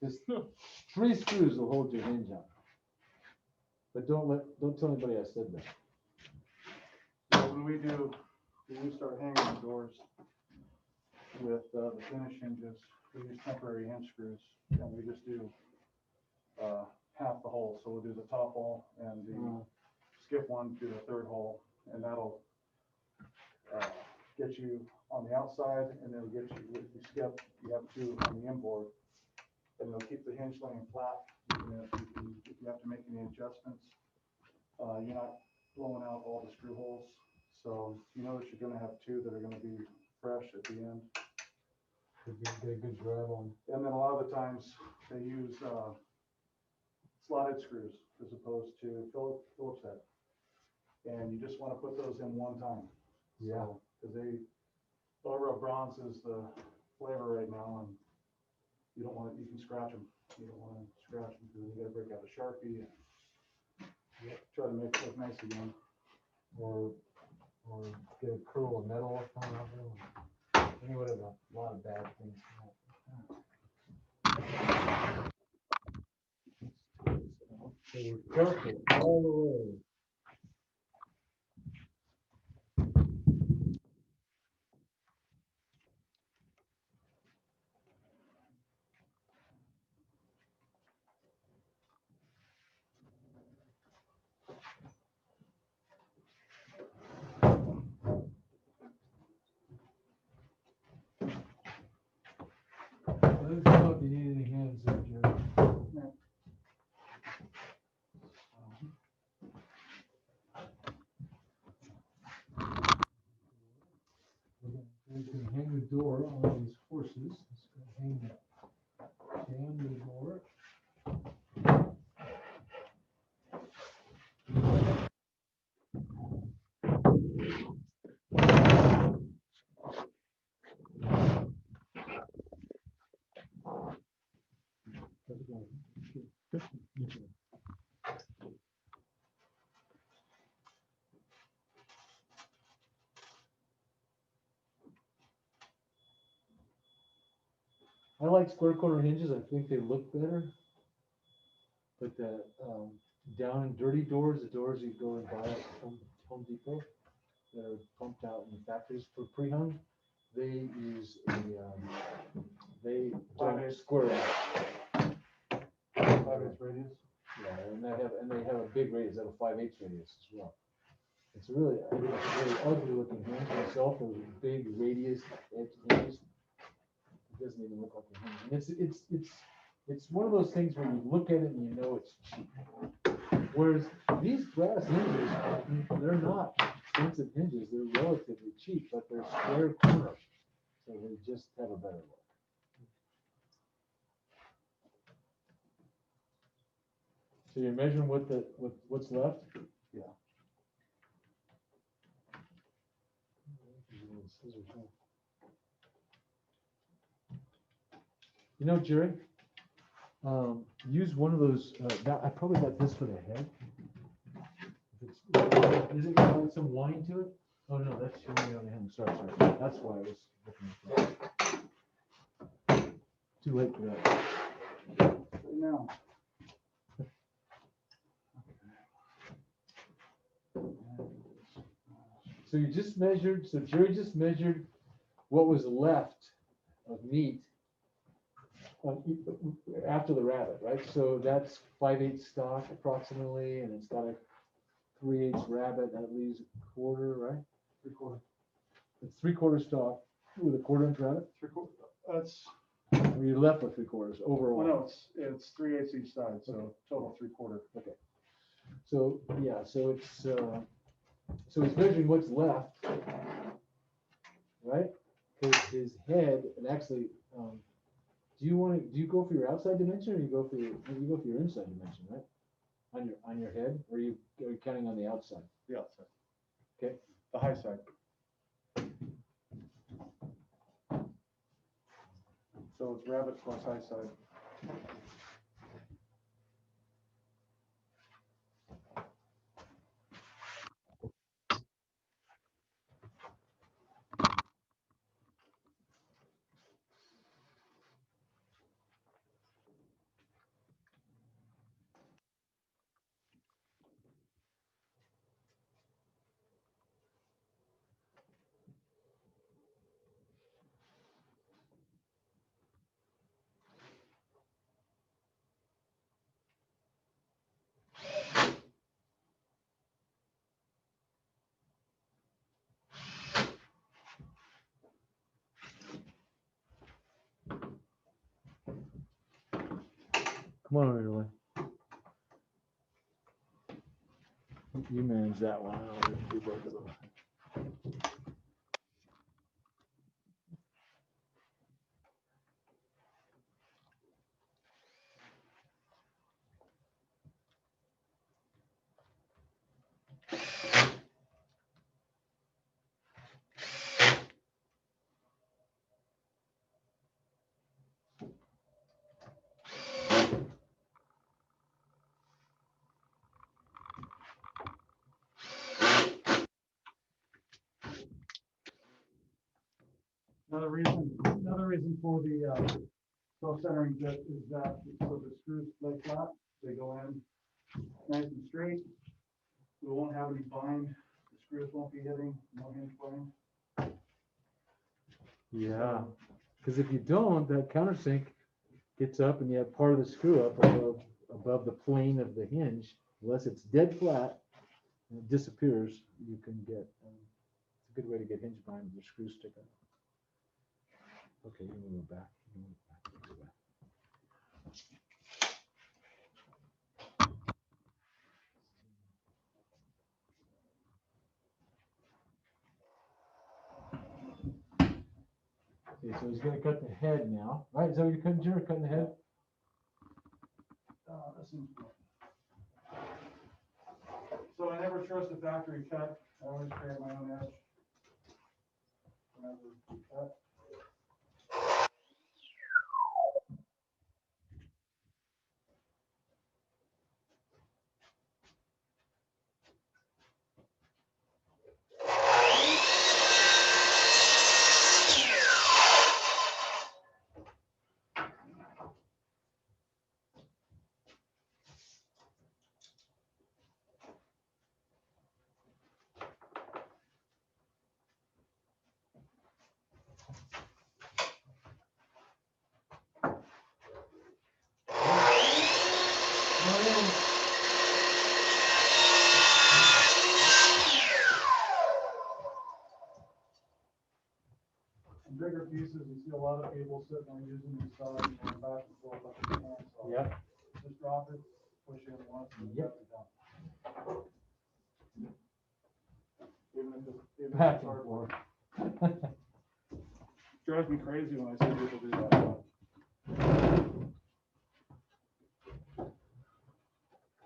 Just 3 screws will hold your hinge on. But don't tell anybody I said that. So when we start hanging the doors with the finish hinges, we use temporary hinge screws, and we just do half the hole. So we'll do the top hole and skip one to the third hole, and that'll get you on the outside, and it'll get you, if you skip, you have two on the inboard, and it'll keep the hinge laying flat. If you have to make any adjustments, you're not blowing out all the screw holes. So you know that you're gonna have two that are gonna be fresh at the end. Get a good grab on. And then a lot of the times they use slotted screws as opposed to Phillips head. And you just wanna put those in one time. Yeah. Cause Over bronze is the flavor right now, and you don't want, you can scratch them. You don't wanna scratch them, because you gotta break out a Sharpie and try to make it look nice again. Or get a curl of metal coming out there. Anyway, a lot of bad things come out. So we're careful all the way. Let us know if you need any hands there, Jerry. We can hang the door on these horses. Let's go hang the jam the door. I like square corner hinges. I think they look better. But the down and dirty doors, the doors you go and buy at Home Depot that are pumped out in the factories for pre-hung, they use they don't square out. 5/8 radius. Yeah, and they have a big radius, they have a 5/8 radius as well. It's really, I think it's a really ugly looking hinge myself, those big radius edge hinges. It doesn't even look like a hinge. And it's one of those things where you look at it and you know it's cheap. Whereas these brass hinges, they're not expensive hinges, they're relatively cheap, but they're square corner. So they just have a better look. So you're measuring what's left? Yeah. You know, Jerry, use one of those, I probably got this for the head. Is it got some wine to it? Oh, no, that's showing on the hand, sorry, that's why I was looking at that. Too late for that. Now. So you just measured, so Jerry just measured what was left of meat after the rabbit, right? So that's 5/8 stock approximately, and it's got a 3/8 rabbit, that leaves a quarter, right? 3/4. It's 3/4 stock with a 1/4 rabbit, 3/4. That's, or you left with 3/4 overall. well, no, it's 3/8 each side, so total 3/4. Okay. So, yeah, so it's measuring what's left, right? Because his head, and actually, do you go for your outside dimension, or you go for your inside dimension, right? On your head, or are you counting on the outside? The outside. Okay. The high side. So it's rabbit plus high side. Come on over here, Lynn. You manage that one. I'll do both of them. Another reason for the self-centering bit is that so the screws lay flat, they go in nice and straight. We won't have any bind, the screws won't be hitting, no hinge bind. Yeah, because if you don't, that countersink gets up and you have part of the screw up above the plane of the hinge. Unless it's dead flat and it disappears, you can get, it's a good way to get hinge bind with your screws sticking. Okay, you can move it back. You can move it back this way. Okay, so he's gonna cut the head now, right? Is that what you're cutting, Jared? Cutting the head? That seems good. So I never trust a factory cut, I always create my own edge. Whenever we cut. Bigger pieces, you see a lot of people sitting there using these saws and going back and forth up the hand saw. Yep. Just drop it, push in once, and Yep. it's done. Even if it's Back and hard forth. work. Drives me crazy when I see people do that.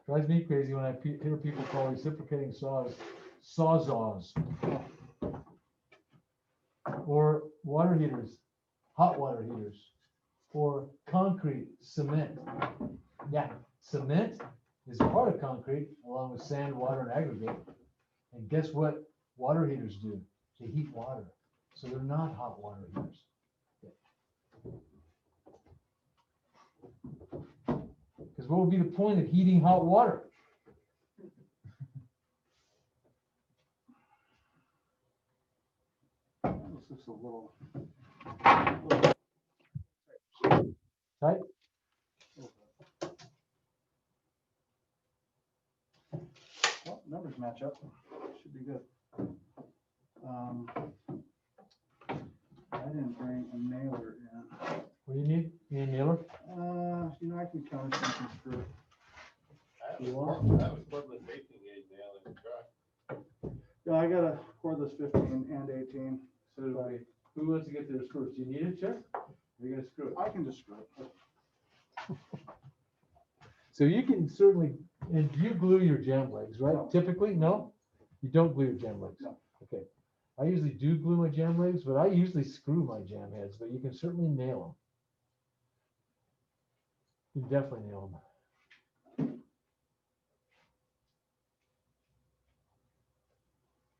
Drives me crazy when I hear people call reciprocating saws sawzaws. Or water heaters, hot water heaters, or concrete, cement. Yeah, cement is part of concrete along with sand, water, and aggregate. And guess what water heaters do? They heat water. So they're not hot water heaters. Because what would be the point of heating hot water? This looks a little. Tight? Well, numbers match up, should be good. I didn't bring a nailer in. What do you need? You need a nailer? I can count something through. I You was want? cordless 18-gauge nail in the truck. Yeah, I got a cordless 15 and 18. So do we, who wants to get their screws? Do you need it, Chuck? You're gonna screw it. I can just screw it. So you can certainly, and you glue your jam legs, right? No. Typically, no? You don't glue your jam legs? No. Okay. I usually do glue my jam legs, but I usually screw my jam heads, but you can certainly nail them. You can definitely nail them.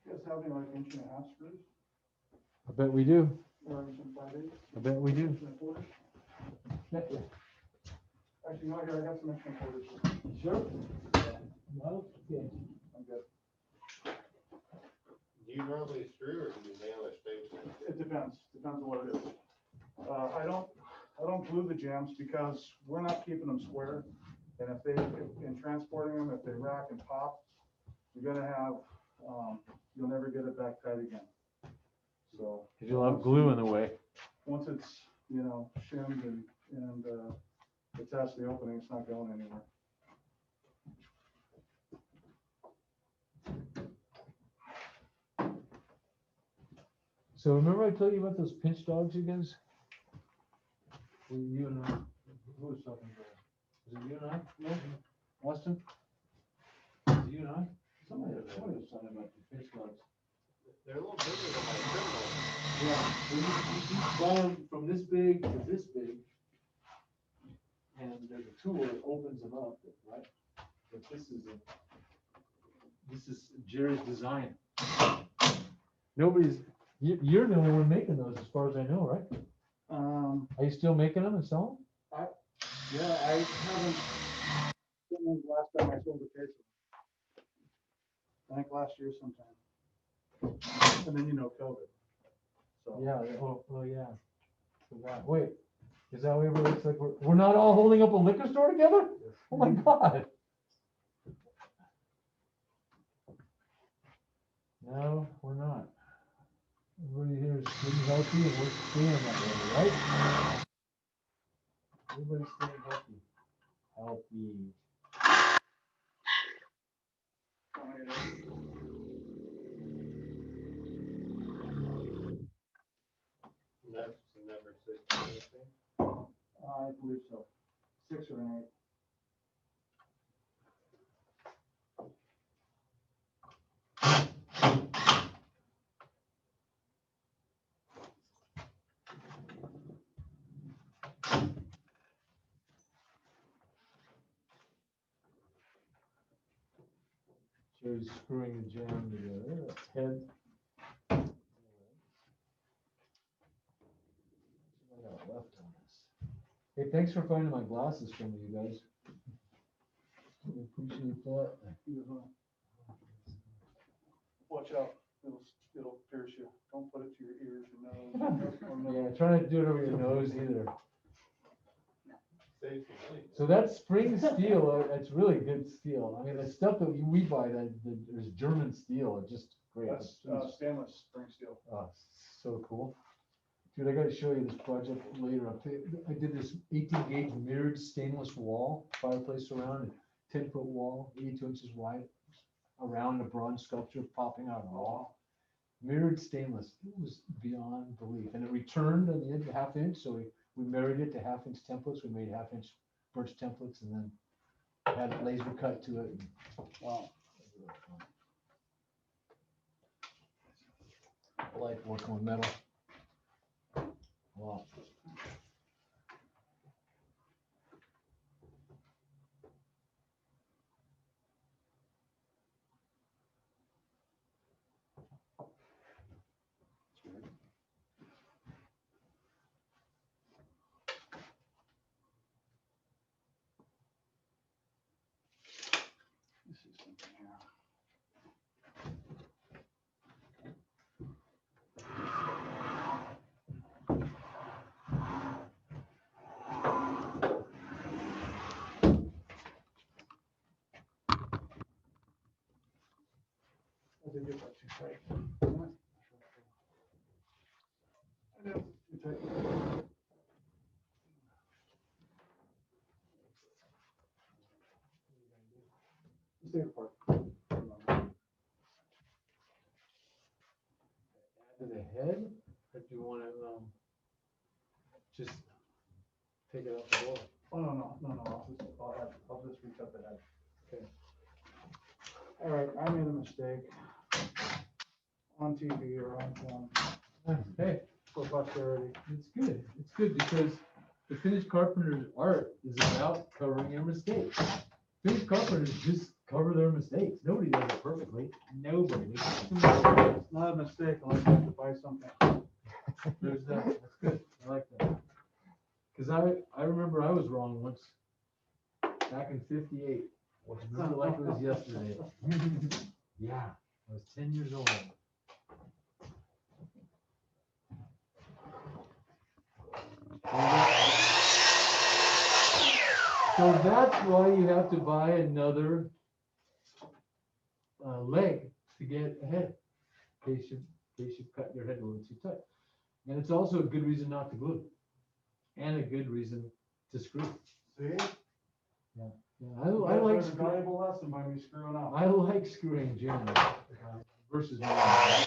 You guys have any like 1.5 inch screws? I bet we do. Or 1.5 inch? I bet we do. 1.25 inch? Actually, no, here, I got some 1.25 inch. Sure. Well, okay. I'm good. Do you normally screw or do you nail a staple? It depends on what it is. I don't glue the jams because we're not keeping them square. And in transporting them, if they rack and pop, you're gonna have, you'll never get it back tight again. So. Cause you'll have glue in the way. Once it's, shimmed and It's that's the opening, it's not going anywhere. So remember I told you about those pinch dogs you guys? You and I, who was talking about? Was it you and I? No? Austin? Was it you and I? Somebody was talking about the pinch dogs. They're a little bigger than my criminal. Yeah, so you buy them from this big to this big. And there's a tool that opens them up, right? But this is Jerry's design. You're the only one making those as far as I know, right? Are you still making them and selling? Yeah, I haven't, don't remember the last time I sold a case of them. I think last year sometime. And then, you know, COVID. So. Yeah, oh yeah. Forgot. Wait, is that what it looks like? We're not all holding up a liquor store together? Oh my God. No, we're not. Everybody here is staying healthy and we're staying that way, right? Everybody's staying healthy. Healthy. That's number 6. I believe so. 6 or an 8. Jerry's screwing the jam together. That's head. I got left on this. Hey, thanks for finding my glasses for me, you guys. I appreciate that. Watch out, it'll pierce you. Don't put it to your ears, your nose. Yeah, try not to do it over your nose either. Saves some money. So that spring steel, it's really good steel. I mean, the stuff that we buy, there's German steel, it's just great. That's stainless spring steel. So cool. Dude, I gotta show you this project later. I did this 18 gauge mirrored stainless wall, fireplace around, 10-foot wall, 82 inches wide, around a bronze sculpture popping out of the wall. Mirrored stainless, it was beyond belief. And it returned on the edge, a ½ inch, so we married it to ½ inch templates. We made ½ inch birch templates and then had it laser cut to it. Wow. I like working with metal. Wow. This is something here. I did get that too tight. I know, too tight. Stay apart. To the head, or do you want to just take it off the wall? Oh, no. I'll just recut the head. Okay. All right, I made a mistake. On TV or on film Hey, for posterity. it's good. It's good because the finished carpenter's art is about covering your mistakes. Finished carpenters just cover their mistakes. Nobody does it perfectly. Nobody. It's not a mistake unless you have to buy something. There's that. That's good. I like that. Because I remember I was wrong once back in '58. Remember like it was yesterday. Yeah, I was 10 years old. So that's why you have to buy another leg to get ahead, in case you cut your head a little too tight. And it's also a good reason not to glue, and a good reason to screw. See? Yeah, You I guys like learned a screw, valuable lesson by me screwing up. I like screwing generally versus manual.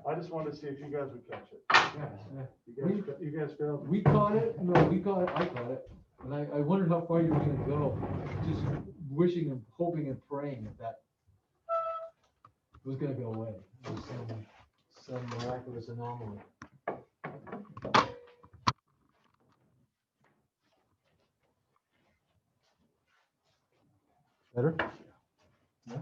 I just wanted to see if you guys would catch it. Yeah. You guys failed. We caught it, no, we caught it, I caught it, and I wondered how far you were gonna go, just wishing and hoping and praying that was gonna go away. It was some miraculous anomaly. Better? Yeah.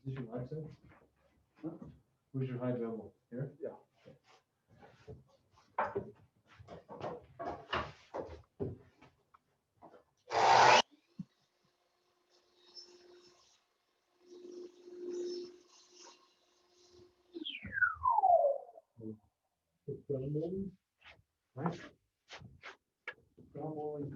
Is this your live set? Where's your high bevel? Here? Yeah. Nice.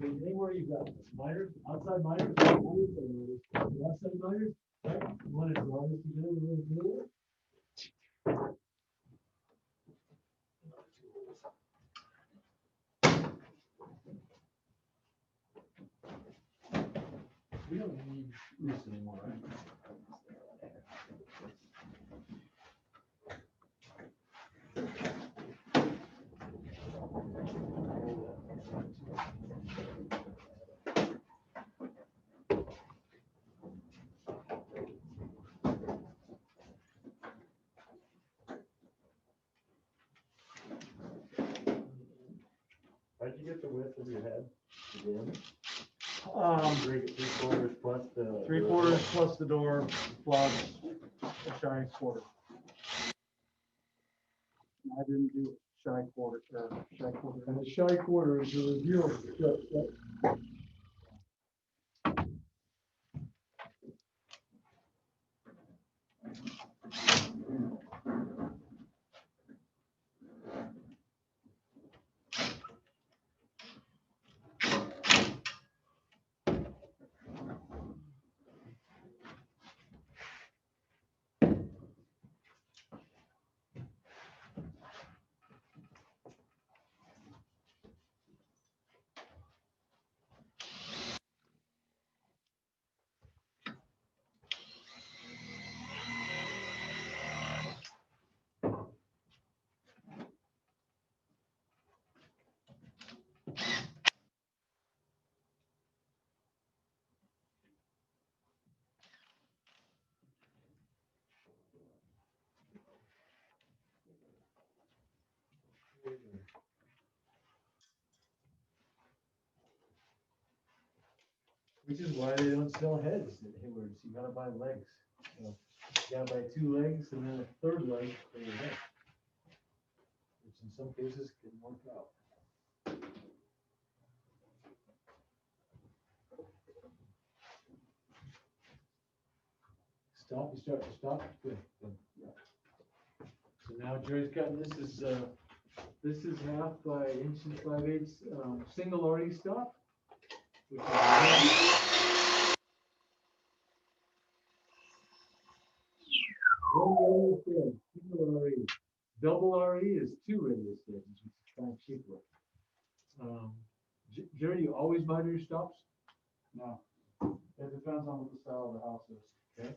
Anywhere you got, minors, outside minors, outside minors, right? You want to draw this together a little bit? We don't need this anymore, right? How'd you get the width of your head? Again? Three-quarters plus the. 3/4 plus the door plus a shy quarter. I didn't do shy quarter, shy quarter. And the shy quarter is a reveal. Which is why they don't sell heads at Haywards. You gotta buy legs. So, you gotta buy 2 legs and then a third leg for your head. Which in some cases can work out. Stop, you start to stop, good, good. So now Jerry's got, this is half by inch and 5/8, single RE stop. Which is one radius thread, single RE. Double RE is 2 radius threads, which is kind of cheaper. Jerry, you always miter your stops? No, it depends on what the style of the house is. Okay.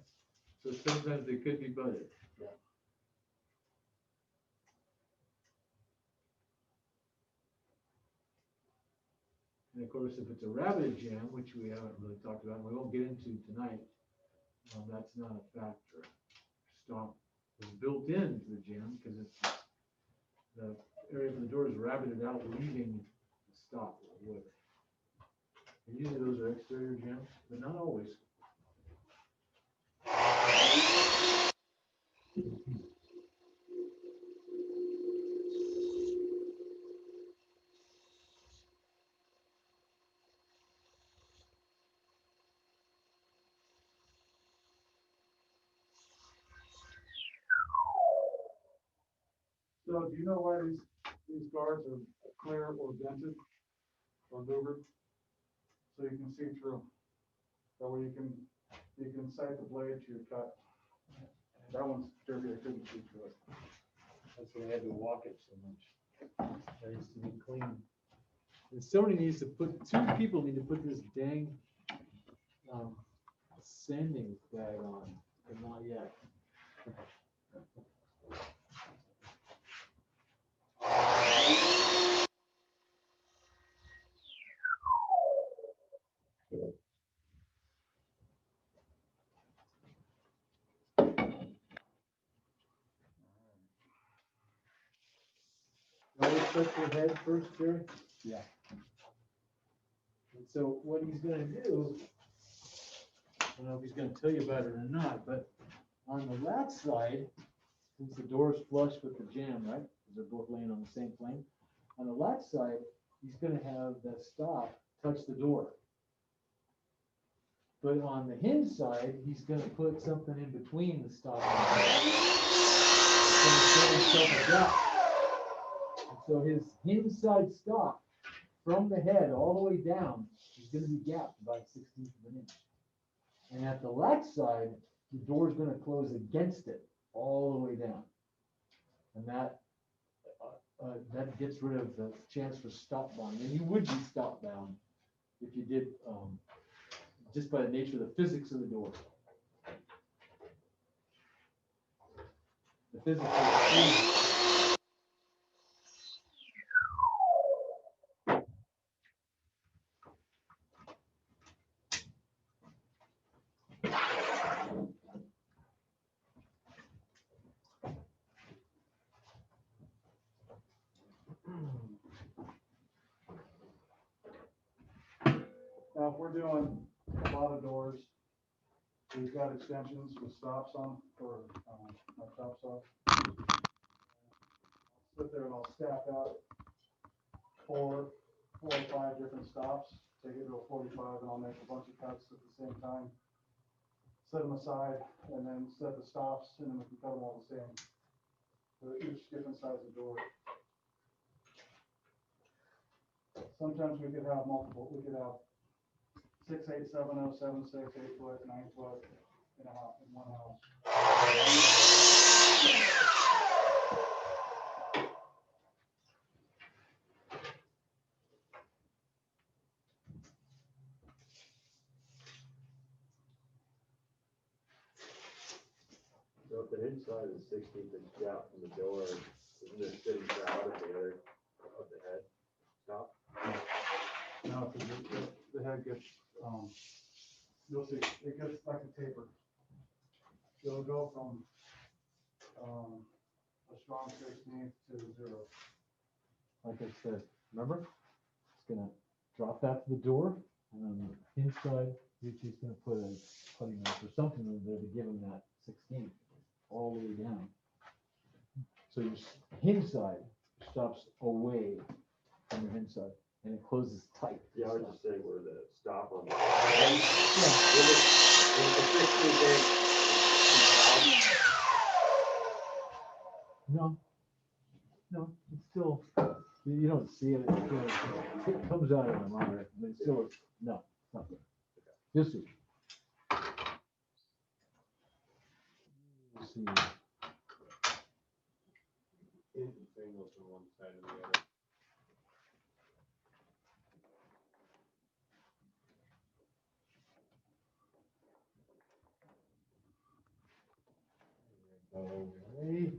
So sometimes they could be butted. Yeah. And of course, if it's a rabbited jam, which we haven't really talked about, and we won't get into tonight, that's not a factor. Stomp is built into the jam because it's the area of the door is rabbited out, leaving the stop or wood. And usually those are exterior jams, but not always. So do you know why these guards are clear or vented or louvered? So you can see through. That way you can sight the blade to your cut. That one's dirty, I couldn't see through it. That's why I had to walk it so much. That needs to be clean. And somebody needs to put, 2 people need to put this dang, sanding bag on, but not yet. Always touch your head first, Jerry? Yeah. And so what he's gonna do, I don't know if he's gonna tell you about it or not, but on the lat side, since the door's flush with the jamb, right? Because they're both laying on the same plane. On the lat side, he's gonna have the stop touch the door. But on the hinge side, he's gonna put something in between the stop and the door. He's gonna give himself a gap. And so his hinge side stop from the head all the way down is gonna be gapped by 1/16 of an inch. And at the lat side, the door's gonna close against it all the way down. And that gets rid of the chance for stop bound. And you would be stop bound if you did, just by the nature of the physics of the door. The physics of the Now, if we're doing a lot of doors, we've got extensions with stops on, or, my top stop. Sit there and I'll stack out 4 or 5 different stops, take it to a 45, and I'll make a bunch of cuts at the same time. Set them aside, and then set the stops, and then we can cut them all the same. So each different size of door. Sometimes we could have multiple, we could have 6, 8, 7, 0, 7, 6, 8 foot, 9 foot in one house. So if the inside is 16 inch gap from the door, isn't it sitting out at the other of the head? Stop? Now, if the head gets, you'll see, it gets like a taper. It'll go from, a strong 16th to 0. Like I said, remember? It's gonna drop that to the door, and on the inside, he's gonna put a putty knife or something in there to give him that 16 all the way down. So your hinge side stops away from the hinge side, and it closes tight. Yeah, I would just say where the stop on the. No, it's still, you don't see it, it comes out of the monitor, but it's still, no, it's not there. You'll see. You'll see. Singles from one side to the other. Okay.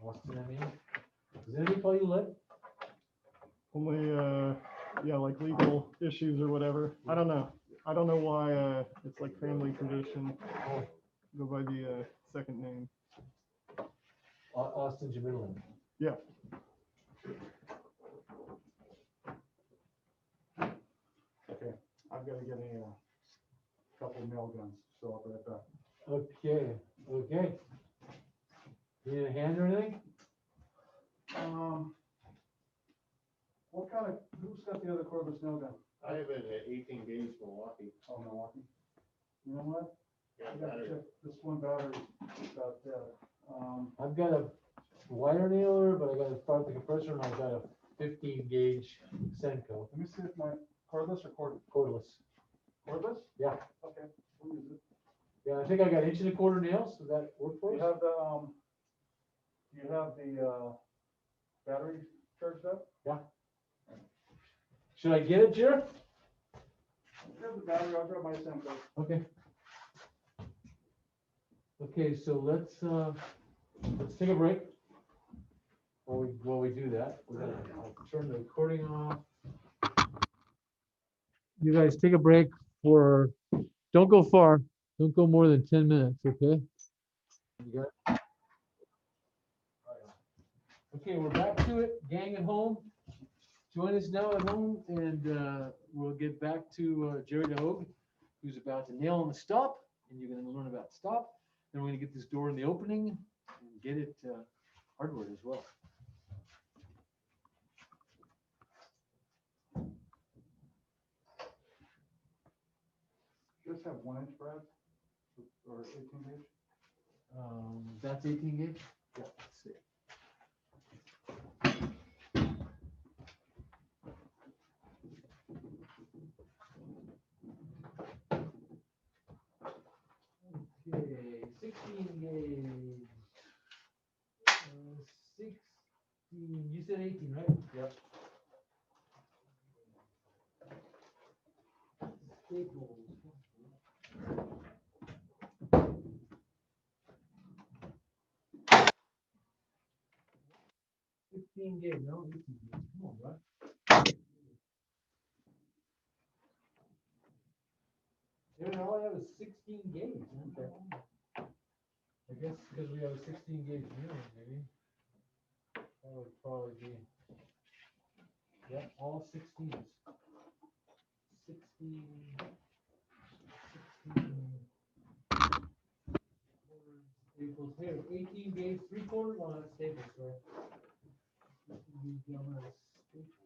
Austin, I mean, is there any call you let? Only, yeah, like legal issues or whatever. I don't know. I don't know why, it's like family tradition. Go by the, second name. Austin Jamilin. Yeah. Okay, I've got to get a couple of nail guns, so I'll be right back. Okay. You need a hand or anything? What kind of, who's got the other cordless nail gun? I have an 18 gauge Milwaukee. Oh, Milwaukee. You know what? Yeah, I got to battery. check this one battery about dead. I've got a wire nailer, but I gotta start the compressor and I've got a 15 gauge Senko, Let me see if my cordless or cordless. cordless? Yeah. Okay. We'll use it. Yeah, I think I got 1.25 inch nails. Does that work for Do you us? have the, battery charged up? Should I get it, Jared? You have the battery, I'll grab my Senko. Okay. Okay, so let's take a break. While we do that, I'll turn the recording off. You guys take a break for, don't go far, don't go more than 10 minutes, okay? You got it? Okay, we're back to it, gang at home. Join us now at home, and we'll get back to Jerry DeHogue, who's about to nail on the stop, and you're gonna learn about stop. Then we're gonna get this door in the opening and get it hardware as well. Just have 1 inch brads or 18 gauge? That's 18 gauge? Yeah, let's see. Okay, 16 gauge. 16, you said 18, right? Yep. Staples. 16 gauge, no, 18 gauge. Come on, bud. Yeah, all I have is 16 gauge. Okay. I guess because we have a 16 gauge mirror, maybe. That would probably be. Yep, all 16s. 16. 16. Staples here, 18 gauge, 3/4. Well, that's Staples, so. 18 gauge, I'm gonna Staples.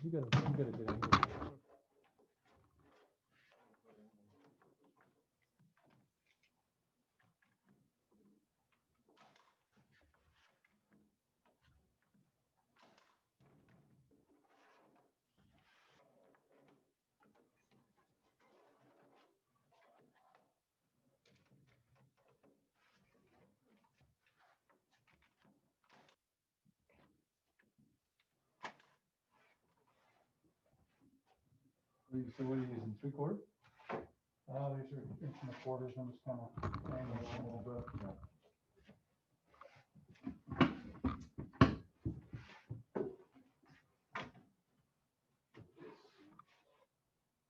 You got a good angle. So what are you using, 3/4? These are 1.25 inch. I'm just kind of hanging it a little bit.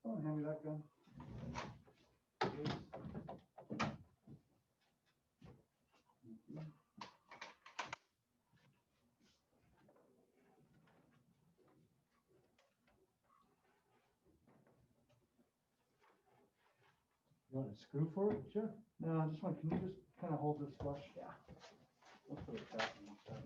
Someone hand me that gun. You want a screw for it? Sure. No, I just want, can you just kind of hold this flush? Yeah. Let's put it back instead.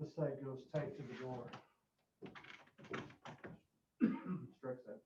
This side goes tight to the door. Strikes that.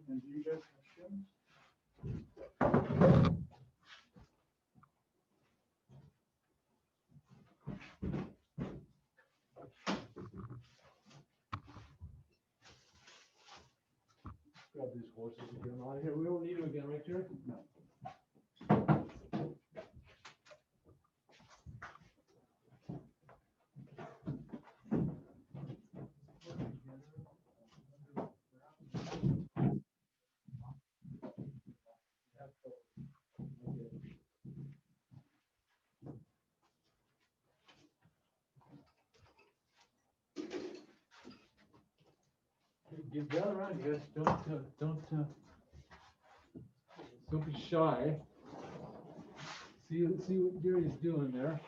And do you guys have shims? Grab these horses and get them out of here. We don't need them again, right, Jerry? No. Get gather around, you guys. Don't be shy. See what Gary's doing there.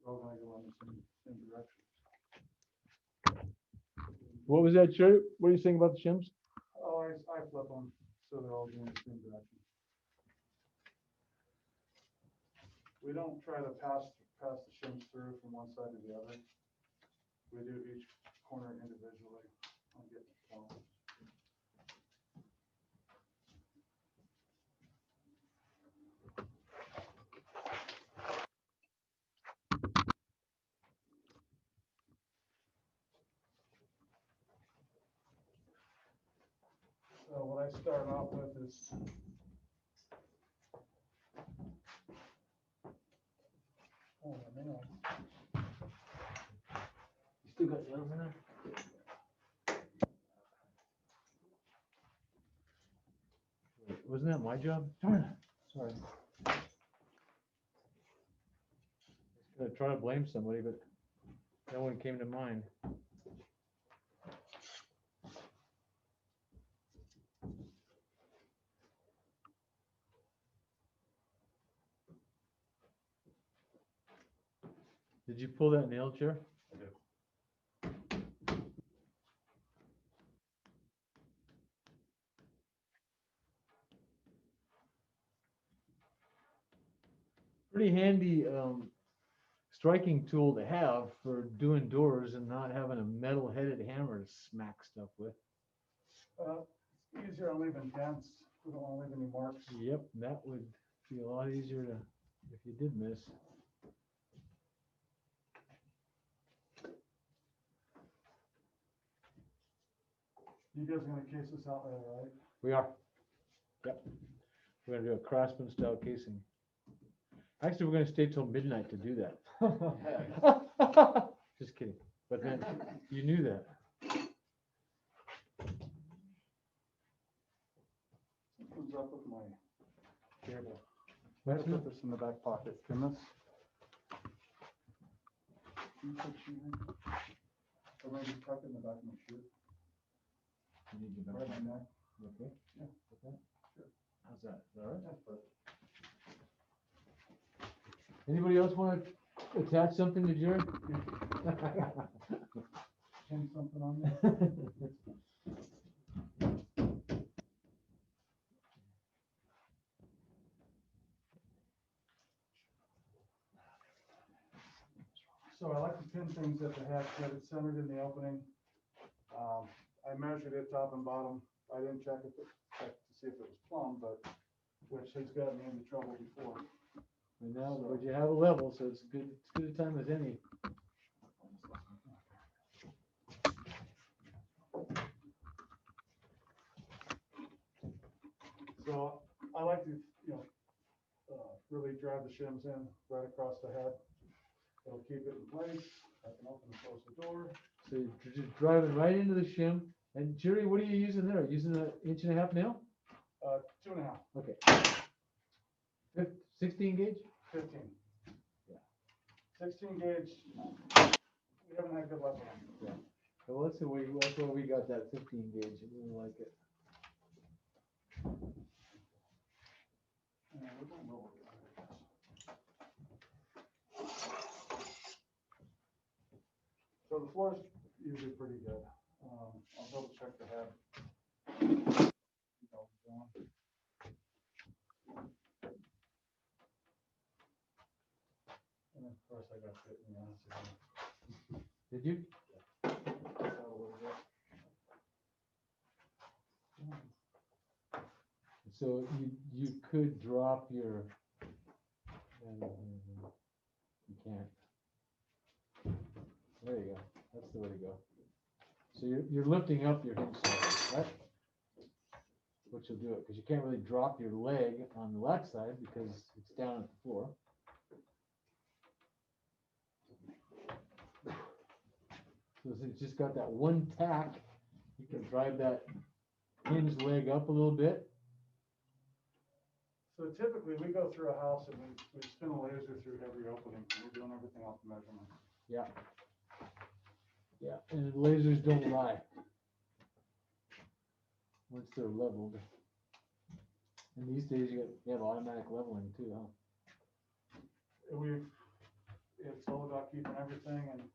We're all gonna go in the same direction. What was that, Jerry? What are you saying about the shims? Oh, I flip them, so they're all going the same direction. We don't try to pass the shims through from one side to the other. We do each corner individually on getting it plumb. So what I start off with is man. You still got nails in there? Wait, wasn't that my job? Darn it. Sorry. I was gonna try to blame somebody, but no one came to mind. Did you pull that nail, Chair? I did. Pretty handy striking tool to have for doing doors and not having a metal headed hammer to smack stuff with. It's easier on leaving dents. We don't want to leave any marks. Yep, that would be a lot easier to, if you did miss. You guys are gonna case this out there, right? We are. Yep. We're gonna do a Craftsman style casing. Actually, we're gonna stay till midnight to do that. Just kidding. But then you knew that. Comes up with my cable. I What's put this in the back pocket. Can this? Can you put shoe in? Or maybe tuck it in the back of my shoe? You need your Right back. in there. You okay? Yeah. Okay. Sure. How's that? Is that all right? That's perfect. Anybody else want to attach something to Jerry? Pin something on there? So I like to pin things at the head, get it centered in the opening. I measured it top and bottom. I didn't check to see if it was plumb, but which has gotten me into trouble before. And now, but you have a level, so it's good a time as any. So I like to, really drive the shims in right across the head. It'll keep it in place. I can open and close the door. So you're just driving right into the shim. And Jerry, what are you using there? Using an 1.5 nail? 2.5. Okay. 16 gauge? 15. Yeah. 16 gauge. We haven't had good luck with them. Yeah. So that's why we got that 15 gauge. I really like it. Yeah, we're going lower. So the floor's usually pretty good. I'll double check the head. I got bit in the ass again. Did you? So, a little bit. So you could drop your, you can't. There you go. That's the way to go. So you're lifting up your hinge side, right? Which will do it, because you can't really drop your leg on the left side because it's down at the floor. So it's just got that one tack. You can drive that hinge leg up a little bit. So typically, we go through a house and we spin a laser through every opening. We're doing everything off the measurement. Yeah. Yeah, and lasers don't lie. Once they're leveled. And these days you have automatic leveling too, huh? It's all about keeping everything and,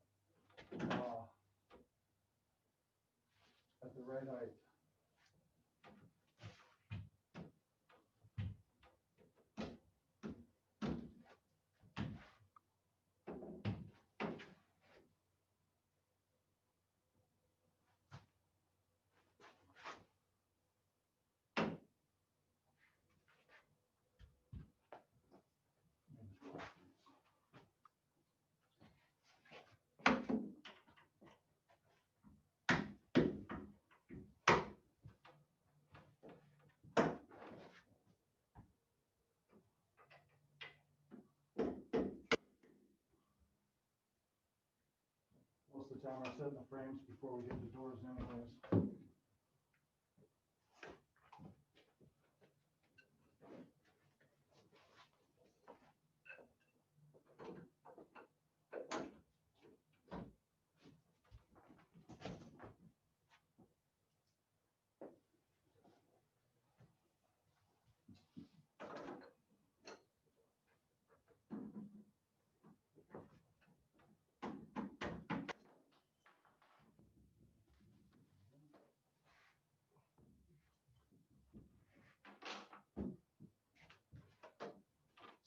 at the right height. Most of the time, we're setting the frames before we hit the doors anyways.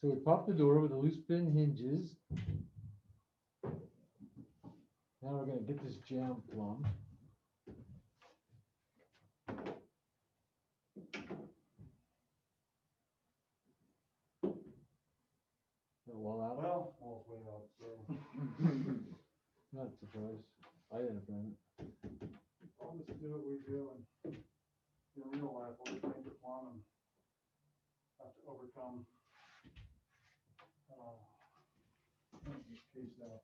So we pop the door with the loose pin hinges. Now we're gonna get this jam plumb. Wall out? Well, all's way out, so Not surprised. I didn't find it. I'll just do what we do and in real life, we'll just make it plumb and have to overcome, this piece out.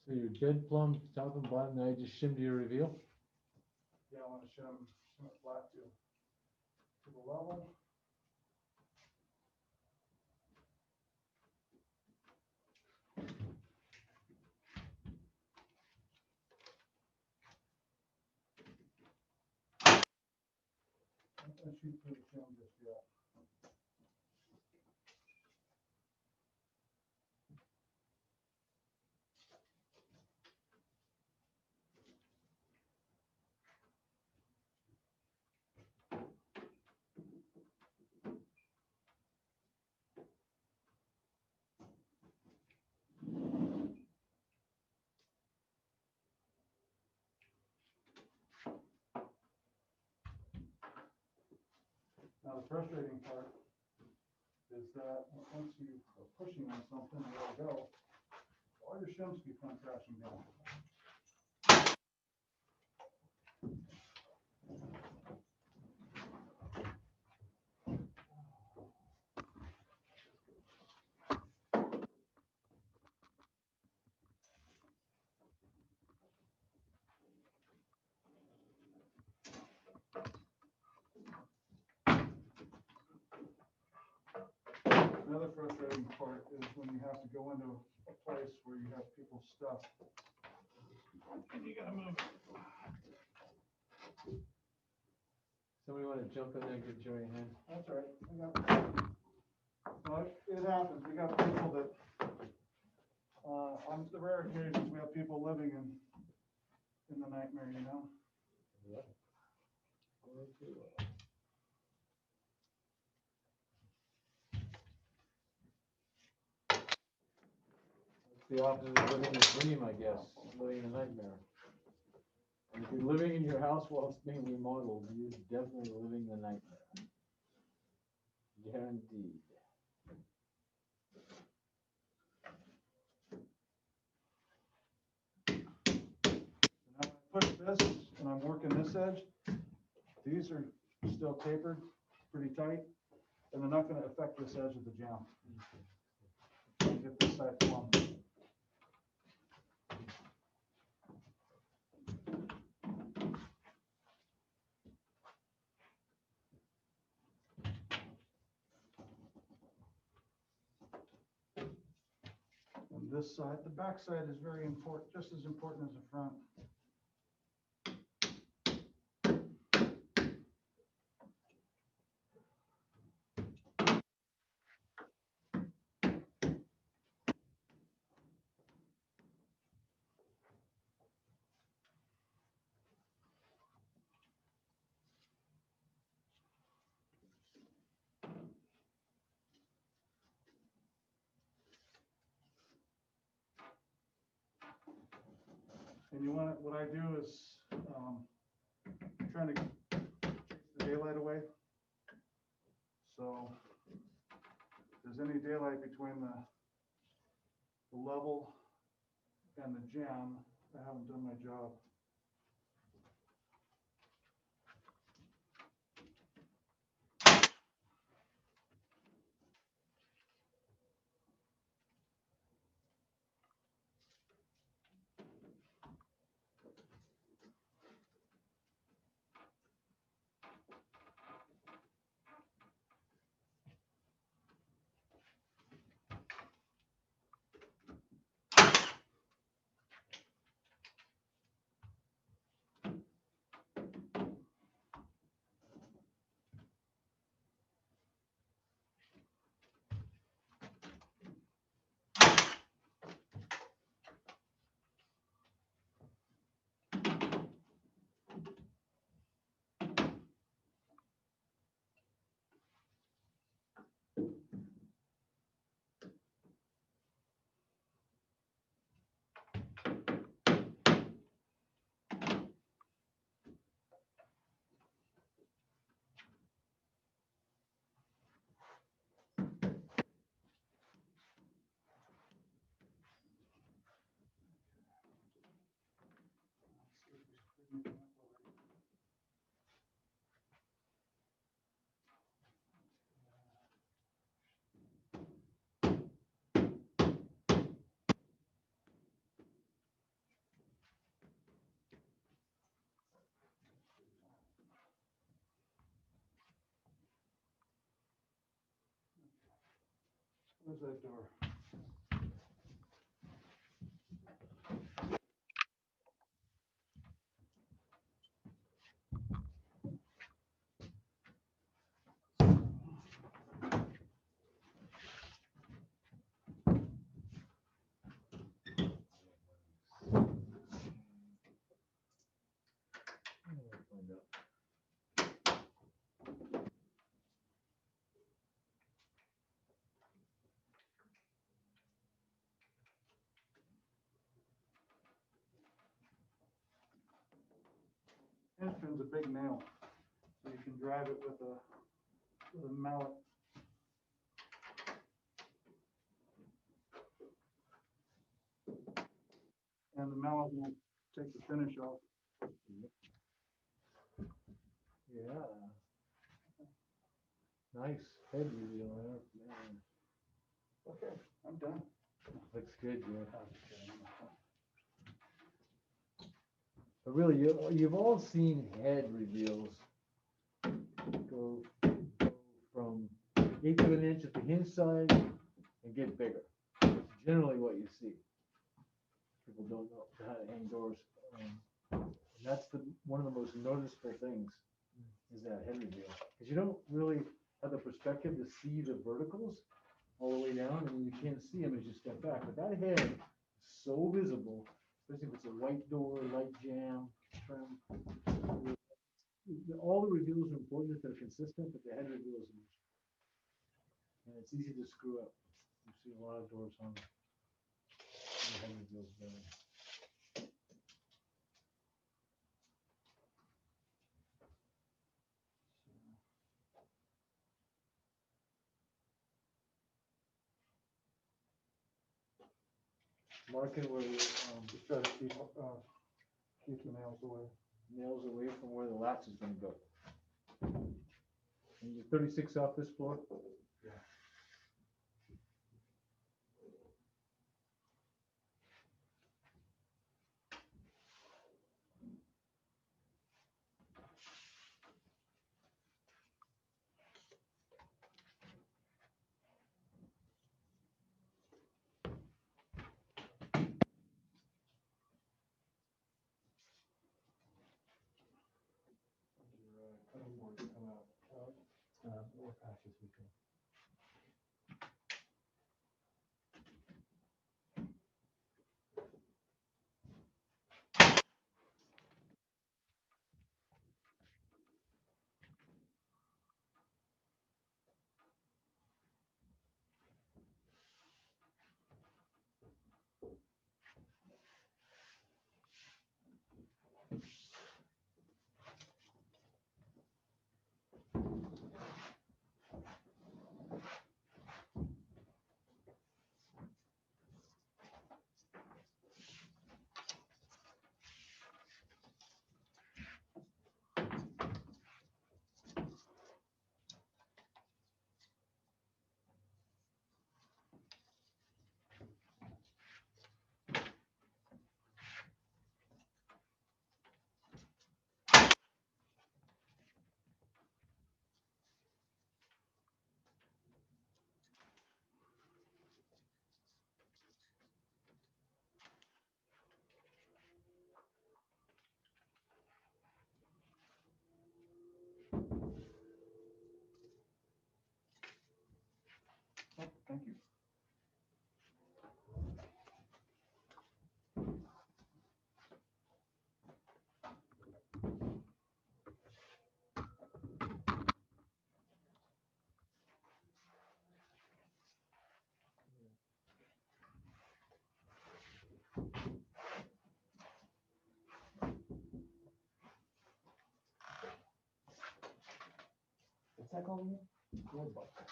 So you're dead plumb top and bottom, now you just shim to your reveal. Yeah, I want to shim it flat to the level. I'm not gonna shoot through the shim just yet. Now, the frustrating part is that once you are pushing on something, and let it go, all your shims keep come crashing down. Another frustrating part is when you have to go into a place where you have people's stuff. And you gotta move. Somebody wanna jump in there and give Joey a hand? That's all right. I got it. No, it happens. We got people that, on the rare occasions, we have people living in the nightmare, you know? It's the opposite of living a dream, I guess, living in a nightmare. And if you're living in your house while it's being remodeled, you're definitely living the nightmare. Guaranteed. Now I push this and I'm working this edge. These are still tapered pretty tight, and they're not gonna affect this edge of the jam. Get this side plumb. And this side, the back side is very important, just as important as the front. And you want it, what I do is, trying to chase the daylight away. So if there's any daylight between the level and the jam, I haven't done my job. Where's that door? Hinge pin's a big nail, so you can drive it with a with a mallet. And the mallet will take the finish off. Yeah. Nice head reveal there, man. Okay, I'm done. Looks good, yeah. But really, you've all seen head reveals go from 1/8 of an inch at the hinge side and get bigger. That's generally what you see. People don't know how to hang doors. And that's one of the most noticeable things is that head reveal. Because you don't really have the perspective to see the verticals all the way down, and you can't see them as you step back. But that head is so visible, especially if it's a white door, light jam, trim. All the reveals are important that they're consistent, but the head reveal is most. And it's easy to screw up. You see a lot of doors on the head reveals there. Marking where Just try to keep the nails away. nails away from where the latch is gonna go. And you're 36 off this floor? Cutting board to come out. Or patches we can. Oh, thank you. What's that called again? Door box.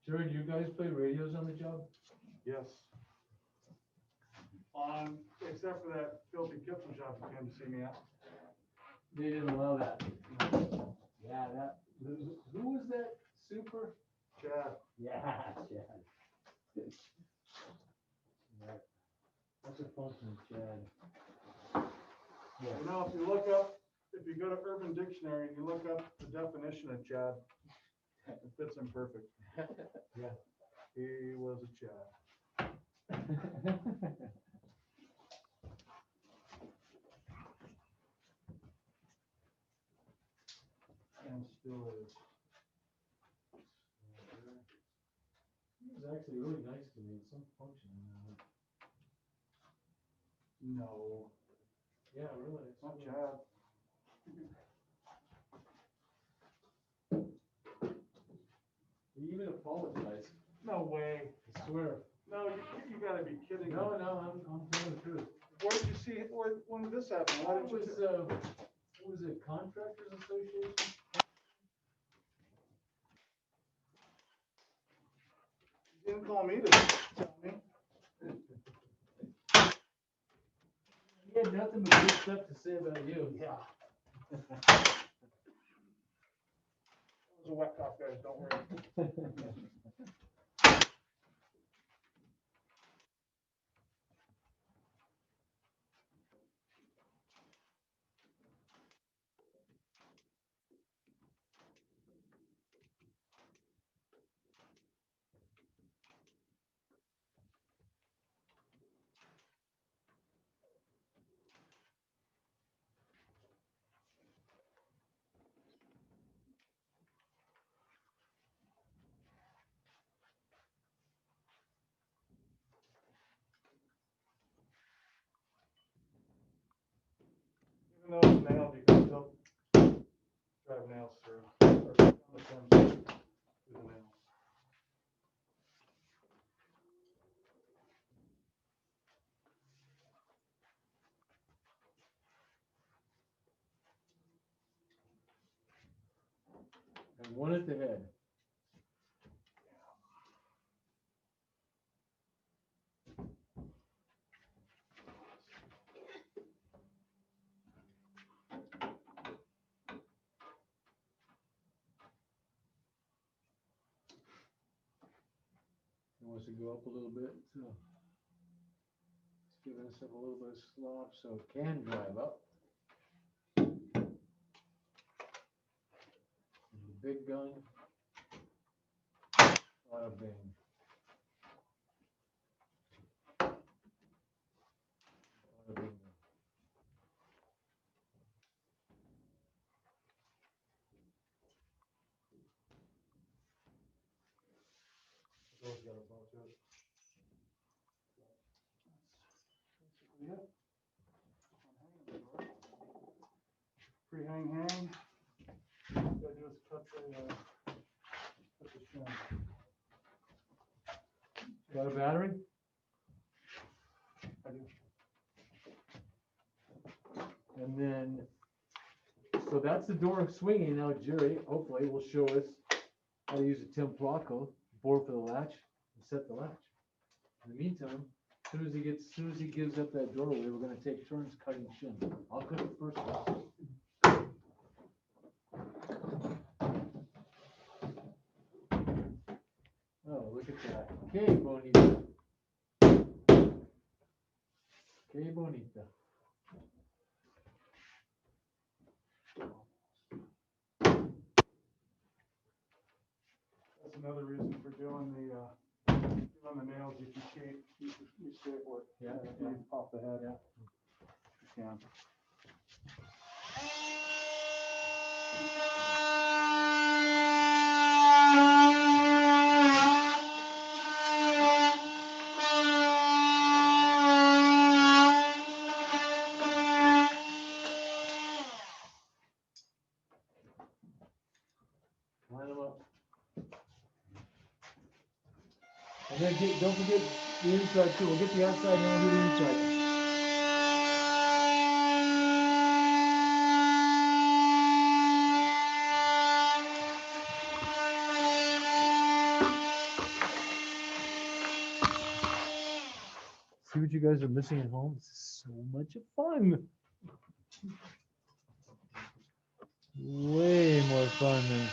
Jerry, do you guys play radios on the job? Yes. Except for that filthy kitchen shop you came to see me at. They didn't allow that. Yeah, who was that super? Chad. Yeah, yeah. What's a function, Chad? You know, if you look up, if you go to Urban Dictionary and you look up the definition of Chad, it fits him perfect. Yeah. He was a Chad. And still is. He was actually really nice to me, some function. No, Yeah, really. it's not Chad. He even apologized. No way. I swear. No, you gotta be kidding me. No, I'm telling the truth. Where did you see, when did this happen? Why It didn't you? was it Contractors Association? You didn't call me to tell me. He had nothing but good stuff to say about you. Yeah. It was a wet cough, guys, don't worry. Even though it's nailed, you can still drive nails through. Or on the trim through the nails. And one at the head. He wants to go up a little bit, so it's giving us a little bit of slop so it can drive up. And the big gun, bada bing. Bada bing. It's always got a bow to it. Basically it. On hanging the door. Pre-hang hang. All you gotta do is cut the shim. Got a battery? I do. And then, so that's the door swinging. Now Jerry, hopefully, will show us how to use a Tim Placo board for the latch and set the latch. In the meantime, as soon as he gives up that doorway, we're gonna take turns cutting shim. I'll cut it first. Oh, look at that. Okay, Bonita. Okay, Bonita. That's another reason for doing the nails. You can you staple it. Yeah, If yeah. you pop the head. Yeah. You can. Line them up. And then don't forget the inside too. We'll get the outside and we'll do the inside. See what you guys are missing at home? This is so much fun. Way more fun than.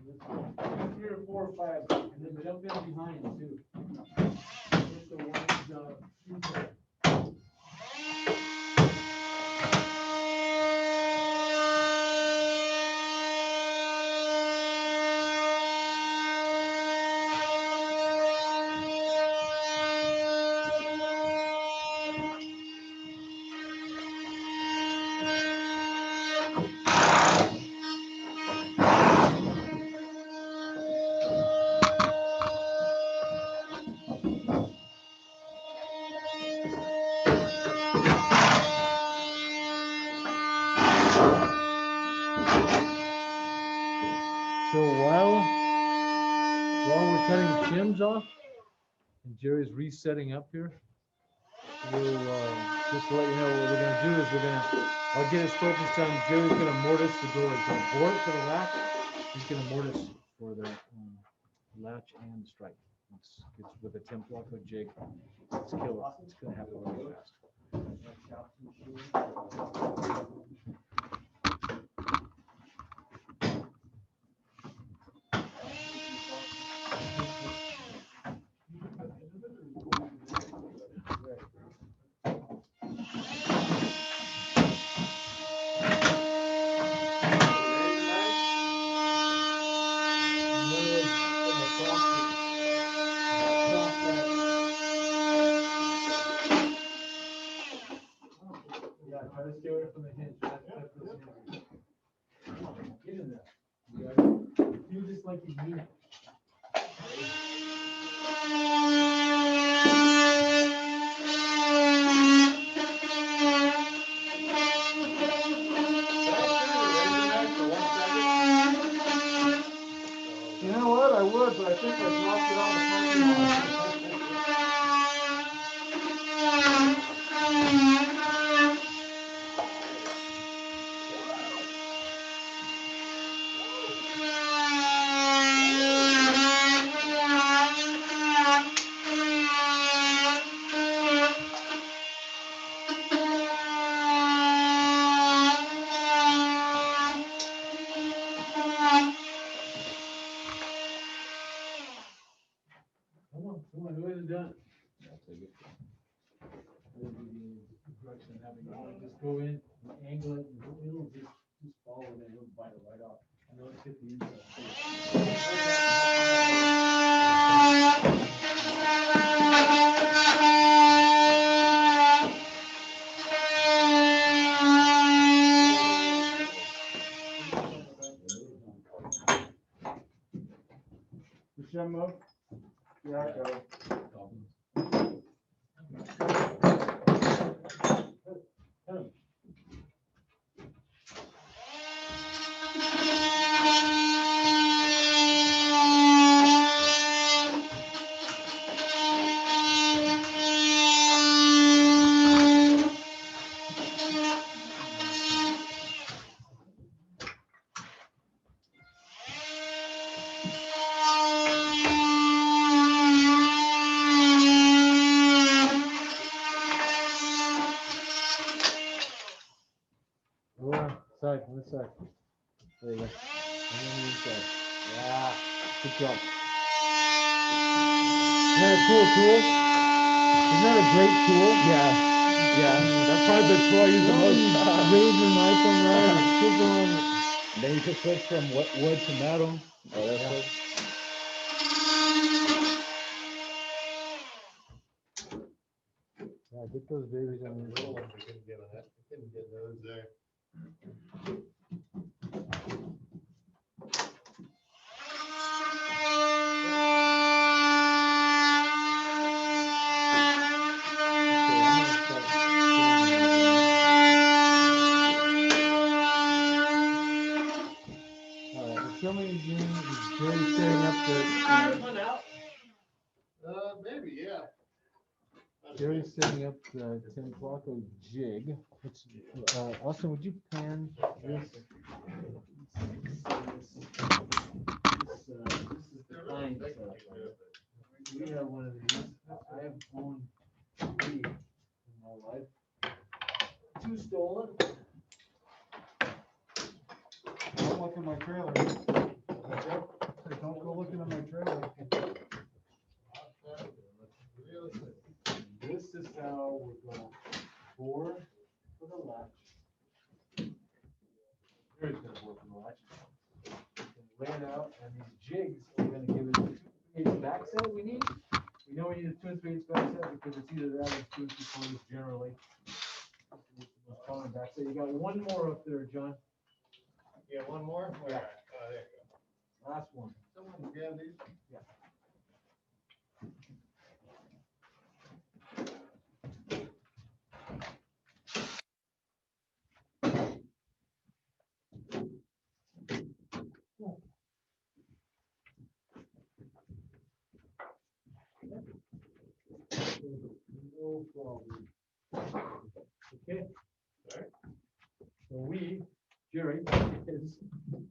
3 or 4 or 5, and then jump in behind too. Just the one, So while we're cutting shims off and Jerry's resetting up here, we'll just to let you know what we're gonna do is I'll get us focused on Jerry's gonna mortise the door. He's gonna bore it for the latch. He's gonna mortise for the latch and strike. It's with a 10 block of jig. It's killer. It's gonna happen really fast. yeah, try to stay away from the hinge. Get in there. You got it. Do this like you mean it. You know what? I would, but I think I dropped it on the parking lot. Come on, who hasn't done it? I'll take it. Direction having just go in, angle it, and it'll just follow and then it'll bite it right off. I know it's hit the inside. The shim up? Yeah, I got it. Side, on this side. There you go. And then the inside. Yeah, good job. Isn't that a cool tool? Isn't that a great tool? Yeah, that's probably the tool I use the most. Raise your knife on that and chisel on it. Then you can switch from wood to metal. Oh, that's Yeah. good. Yeah, get those babies on the Little ones, I couldn't get those there. Alright, the filming is Jerry setting up the Maybe, yeah. Jerry's setting up the Tim Flacco jig. It's, Austin, would you pan this? This is the kind we have one of these. I have owned 3 in my life. 2 stolen. One for my trailer. lay it out, and these jigs are gonna give us a 2 3/8 back set we need. We know we need a 2 3/8 back set because it's either that or 2 3/4 generally. It's the most common back set. You got one more up there, John. Yeah, one more? Yeah. Oh, there you go. Last one. Someone grab these? Yeah. No problem. Okay. Alright. So we, Jerry, is, what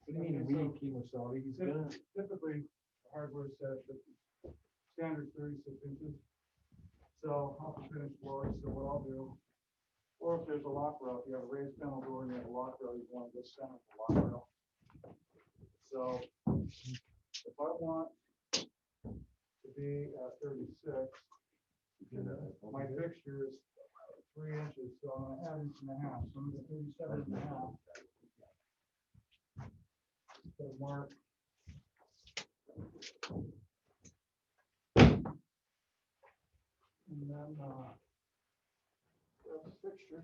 do you mean we, Kemosabe? He's gonna, Typically, hardware set, the standard 36 inches. So I'll finish floor, so what I'll do, or if there's a lock rail, if you have a raised panel door and you have a lock rail, you want to go center of the lock rail. So if I want to be at 36, my fixture is 3 inches, so I'm gonna add 1.5 inches, so I'm gonna 37.5. So mark. And then, grab the fixture.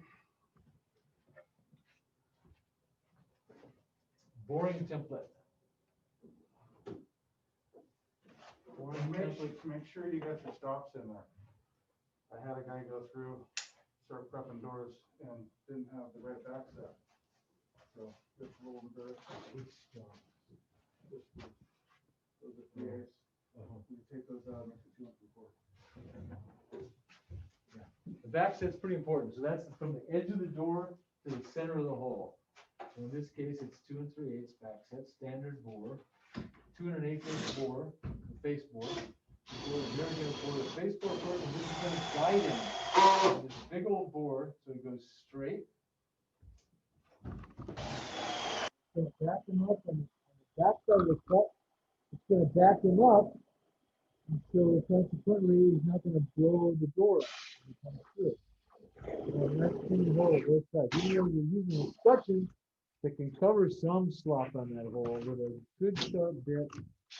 boring template. Boring template. Make sure you got your stops in there. I had a guy go through, start prepping doors and didn't have the right back set. So just a little bit. Those are 3/8. You take those out, make it 2 3/4. The back set's pretty important. So that's from the edge of the door to the center of the hole. So in this case, it's 2 3/8 back set, standard bore, 2 1/8 bore, the face bore. You're gonna bore the face bore first, and this is gonna guide him. This big old bore, so he goes straight. Gonna back him up on the back side of the cut. It's gonna back him up. And so consequently, he's not gonna blow the door out when he comes through. And that's the hole on both sides. Even though you're using instructions that can cover some slop on that hole with a good sharp bit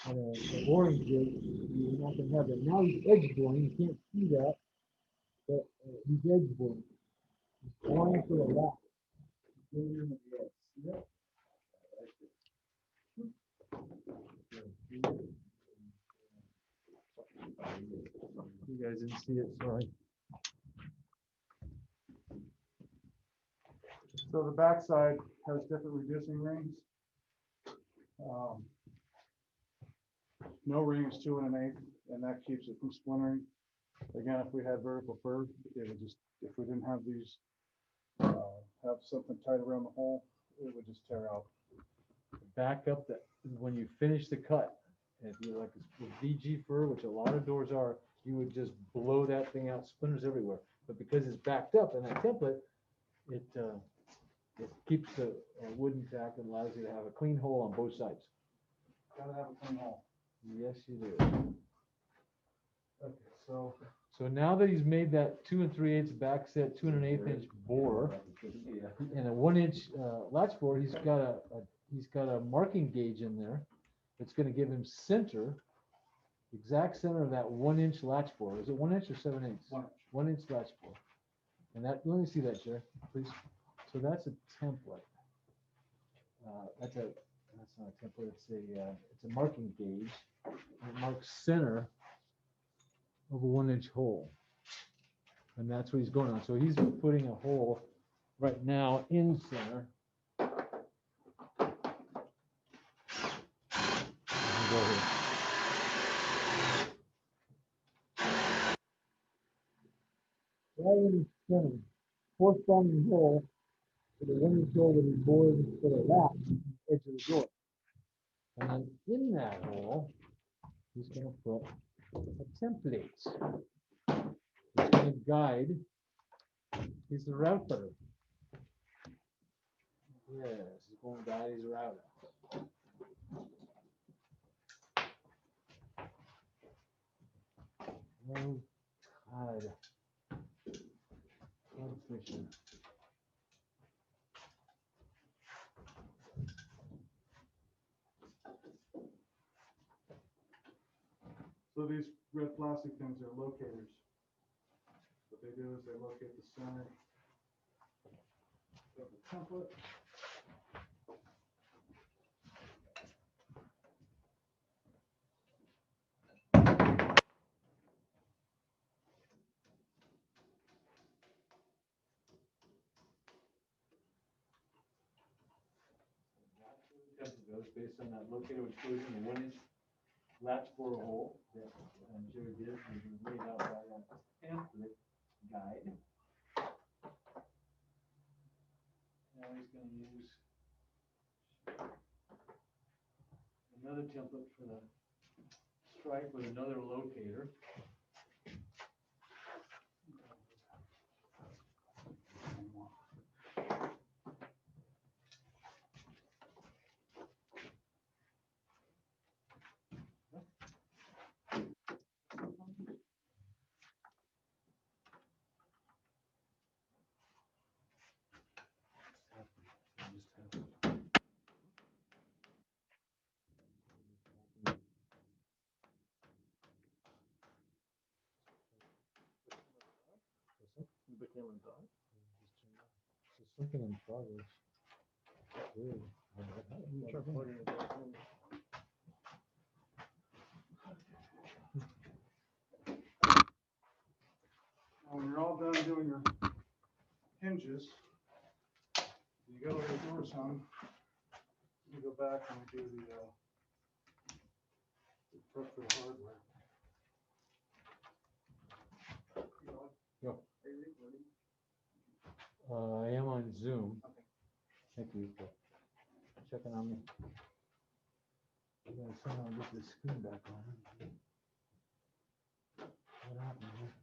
and a boring jig, you're not gonna have that. Now he's edge boring, you can't see that, but he's edge boring. He's boring for the left. Going in the edge. See that? You guys didn't see it, sorry. So the backside has different reducing rings. No rings 2 1/8, and that keeps it from splintering. Again, if we had vertical fur, it would just, if we didn't have these, have something tight around the hole, it would just tear out. Back up that, when you finish the cut, if you're like with VG fur, which a lot of doors are, you would just blow that thing out, splinters everywhere. But because it's backed up in that template, it keeps the wood intact and allows you to have a clean hole on both sides. Gotta have a clean hole. Yes, you do. Okay, so So now that he's made that 2 3/8 back set, 2 1/8 inch bore, and a 1 inch latch bore, he's got a marking gauge in there that's going to give him center, exact center of that 1 inch latch bore. Is it 1 inch or 7/8? 1 inch. 1 inch latch bore. And that, let me see that, Jerry, please. So that's a template. That's not a template. It's a marking gauge. It marks center of a 1 inch hole. And that's what he's going on. So he's putting a hole right now in center. Go here. Right in his center, corresponding hole to the one inch hole that is bored for the lap, edge of the door. And then in that hole, he's going to put a template. He's going to guide. He's the route cutter. Yes, he's going to guide his router. Oh, God. Blood fishing. So these red plastic things are locators. What they do is they locate the center of the template. Template goes based on that locator exclusion, the 1-inch latch bore hole that Jerry did, and he laid out by that template guide. Now he's gonna use another template for the strike with another locator. The camera died. So something in progress. Weird. Try plugging it back in. Now, when you're all done doing your hinges, you got all the doors hung, you go back and do the prep for the hardware. I am on Zoom. Thank you for checking on me. I gotta somehow get this screen back on. What happened here?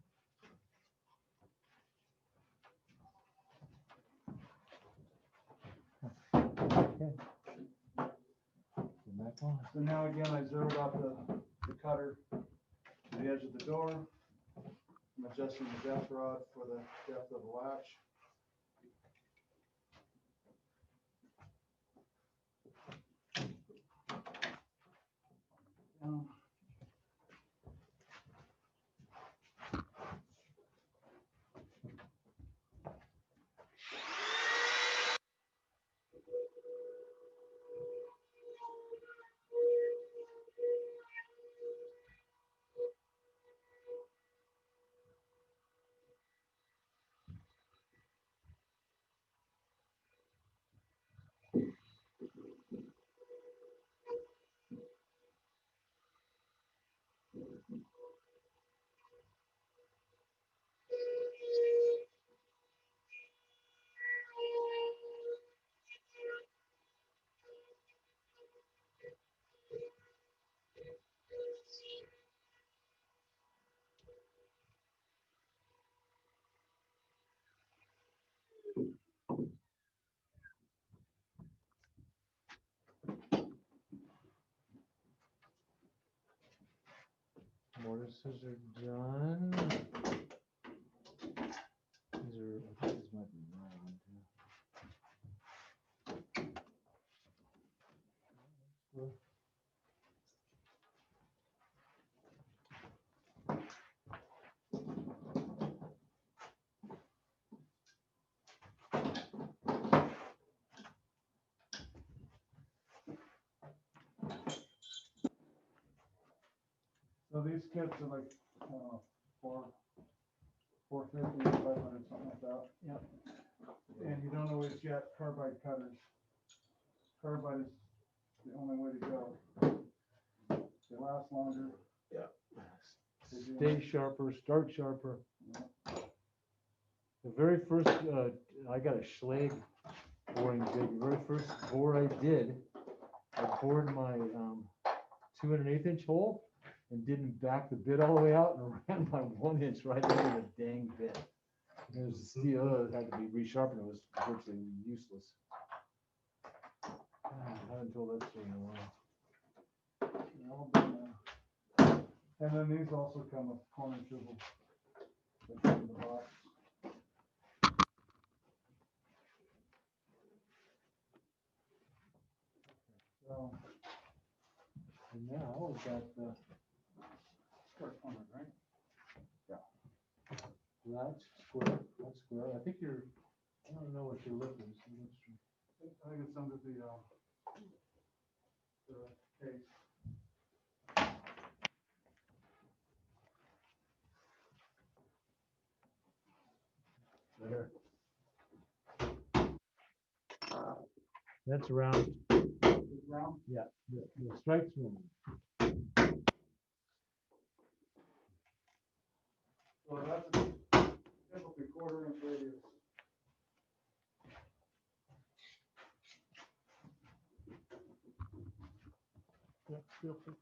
Okay. Get back on. So now again, I zeroed out the cutter to the edge of the door. I'm adjusting the depth rod for the depth of the latch. Down. Mortises are done. These are, I think these might be round too. So these kits are like, $450, $500, something like that. Yep. And you don't always get carbide cutters. Carbide is the only way to go. They last longer. Stay sharper, start sharper. The very first, I got a Schlage boring jig. The very first bore I did, I bored my 2 1/8 inch hole and didn't back the bit all the way out and ran my 1 inch right into the dang bit. It was steel, it had to be resharpened. It was virtually useless. I haven't told that story in a while. They're all done now. And then these also come with corner chisels. They come in the box. So, And now we've got the correspondent, right? That's square, that's square. I think you're, I don't know what your lip is. I think it's under the case. There. That's round. Round, Yeah, the stripes round. so that's typically 1/4 inch radius. Yeah, feel free.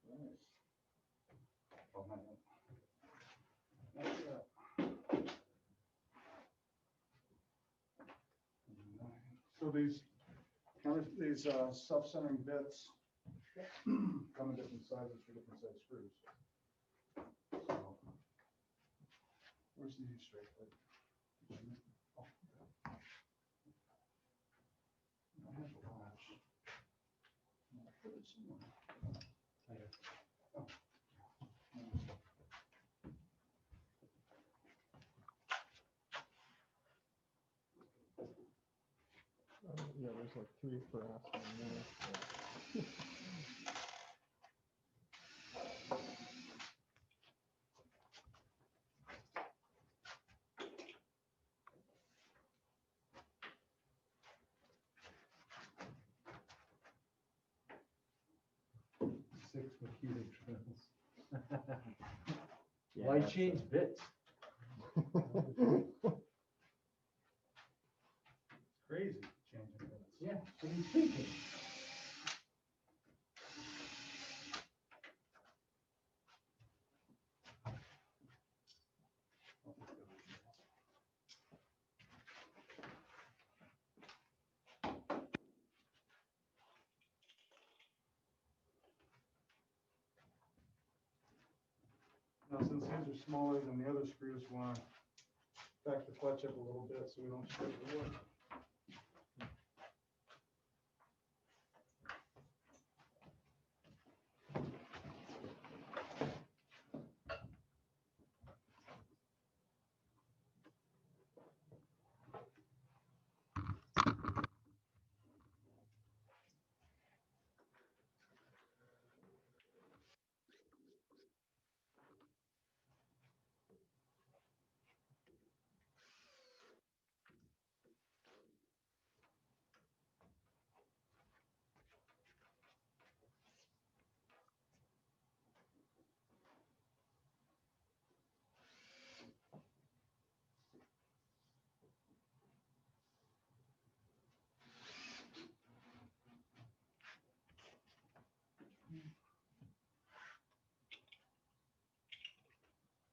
Right. Oh, hang on. That's it. So these self-centering bits come in different sizes for different size screws. So, where's the straight plate? Oh, okay. I have a flash. I'll put it somewhere. Oh. Yeah, there's like 3 brass on there. Six computer trails. Yeah, Why that's, change bits? Crazy changing minutes. Yeah, what are you thinking? Now, since these are smaller than the other screws, we want to back the clutch up a little bit so we don't strip the wood.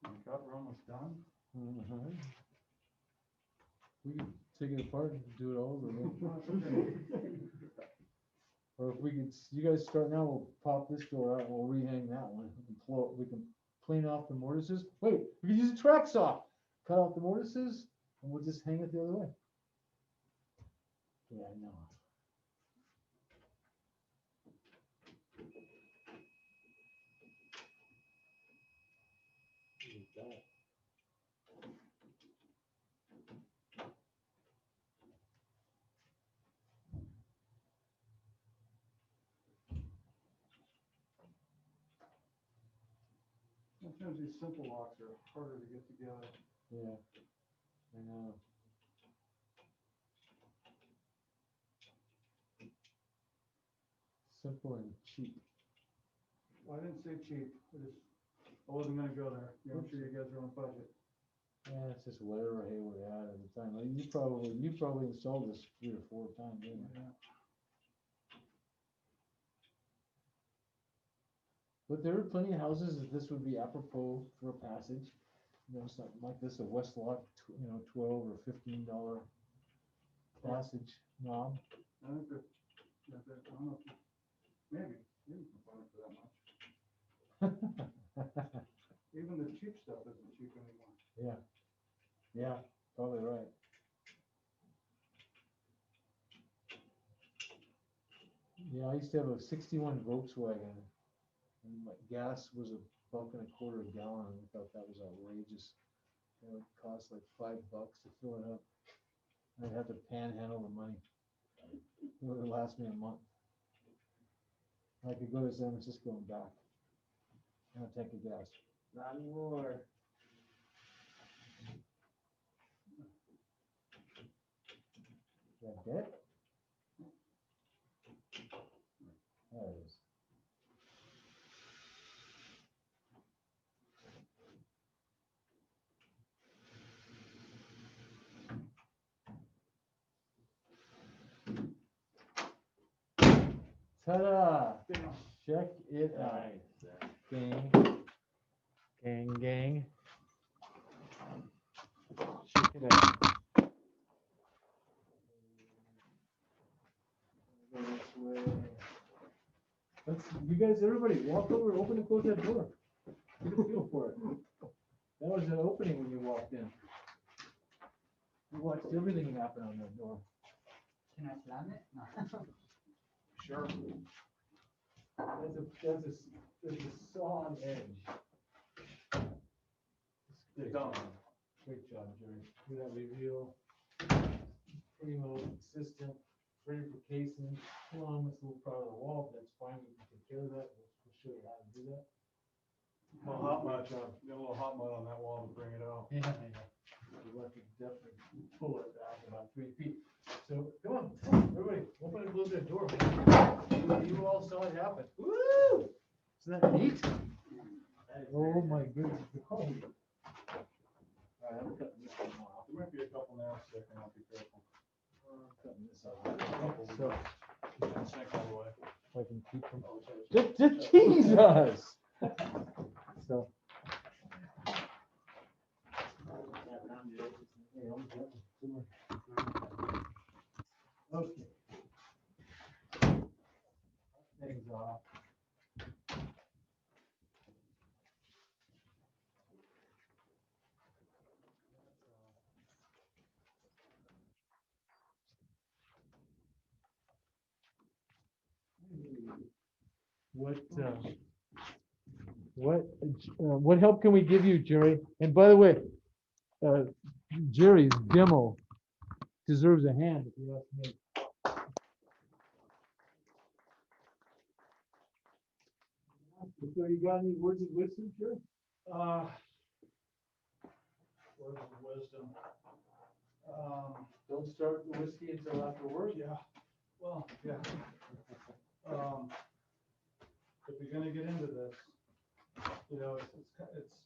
Oh my God, we're almost done. Mhm. We could take it apart and do it all over again. Or if we could, you guys start now, we'll pop this door out and we'll rehang that one. We can clean off the mortises. Wait, we can use a track saw. Cut off the mortises and we'll just hang it the other way. Yeah, I know. Sometimes these simple locks are harder to get together. Yeah, I know. Simple and cheap. Well, I didn't say cheap, I wasn't gonna go there. I'm sure you guys are on budget. Yeah, it's just whatever Hayward had at the time. Like, you probably installed this 3 or 4 times, didn't you? Yeah. But there are plenty of houses that this would be apropos for a passage. You know, something like this, a Westlock, 12 or $15 passage knob. I think that, I don't know, maybe you can find it for that much. Even the cheap stuff isn't cheap anymore. Yeah, probably right. Yeah, I used to have a 61 Volkswagen, and my gas was a buck and a quarter a gallon, and we thought that was outrageous. It would cost like $5 to fill it up. I'd have to panhandle the money. It would last me a month. I could go to San Francisco and back, and a tank of gas. Not anymore. That it? There it is. Ta-da! Check it out. Gang. Gang, gang. Check it out. Go this way. Let's, you guys, everybody, walk over, open and close that door. Get a feel for it. That was an opening when you walked in. You watched everything happen on that door. Can I slam it? No. Sure. There's a saw on edge. You've done. Great job, Jerry. Do that reveal. Primo, consistent, ready for casing. Come on, it's a little proud of the wall, but that's fine. We can take care of that. We'll show you how to do that. Well, hot mud, Good job. got a little hot mud on that wall to bring it out. Yeah, yeah. You'll have to definitely pull it back about 3 feet. So come on, everybody, open and close that door, man. You all saw it happen. Woo! Isn't that neat? Oh my goodness. Oh. All right, I'm cutting this one off. There might be a couple now, so I can be careful. I'm cutting this off. So Sink all the way. if I can keep them. Jesus! So. Okay. Things off. What help can we give you, Jerry? And by the way, Jerry's demo deserves a hand if you ask me. So you got any words of wisdom, Jerry? Words of wisdom. Don't start the whiskey until after work. Yeah, well, yeah. If you're gonna get into this, you know, it's,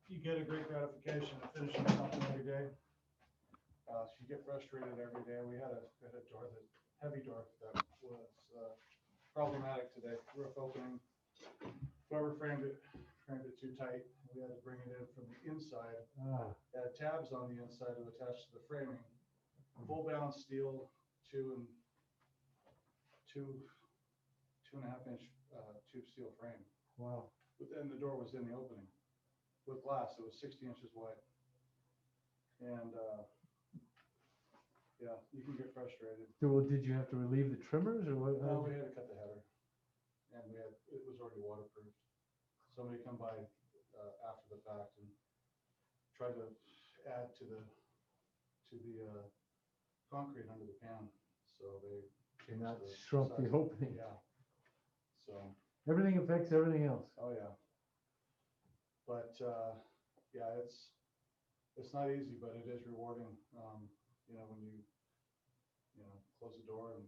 you get a great gratification of finishing something every day. So you get frustrated every day. We had a door, heavy door that was problematic today. Roof opening. Whoever framed it too tight. We had to bring it in from the inside. It had tabs on the inside to attach to the framing. Full bound steel, 2 and a half inch tube steel frame. Wow. But then the door was in the opening with glass. It was 60 inches wide. And yeah, you can get frustrated. So, well, did you have to relieve the trimmers or what? No, we had to cut the header, and it was already waterproofed. Somebody come by after the fact and try to add to the concrete under the pan. So they And changed that the shrunk the size. opening. Yeah. So, Everything affects everything else. oh yeah. But yeah, it's not easy, but it is rewarding. You know, when you close the door and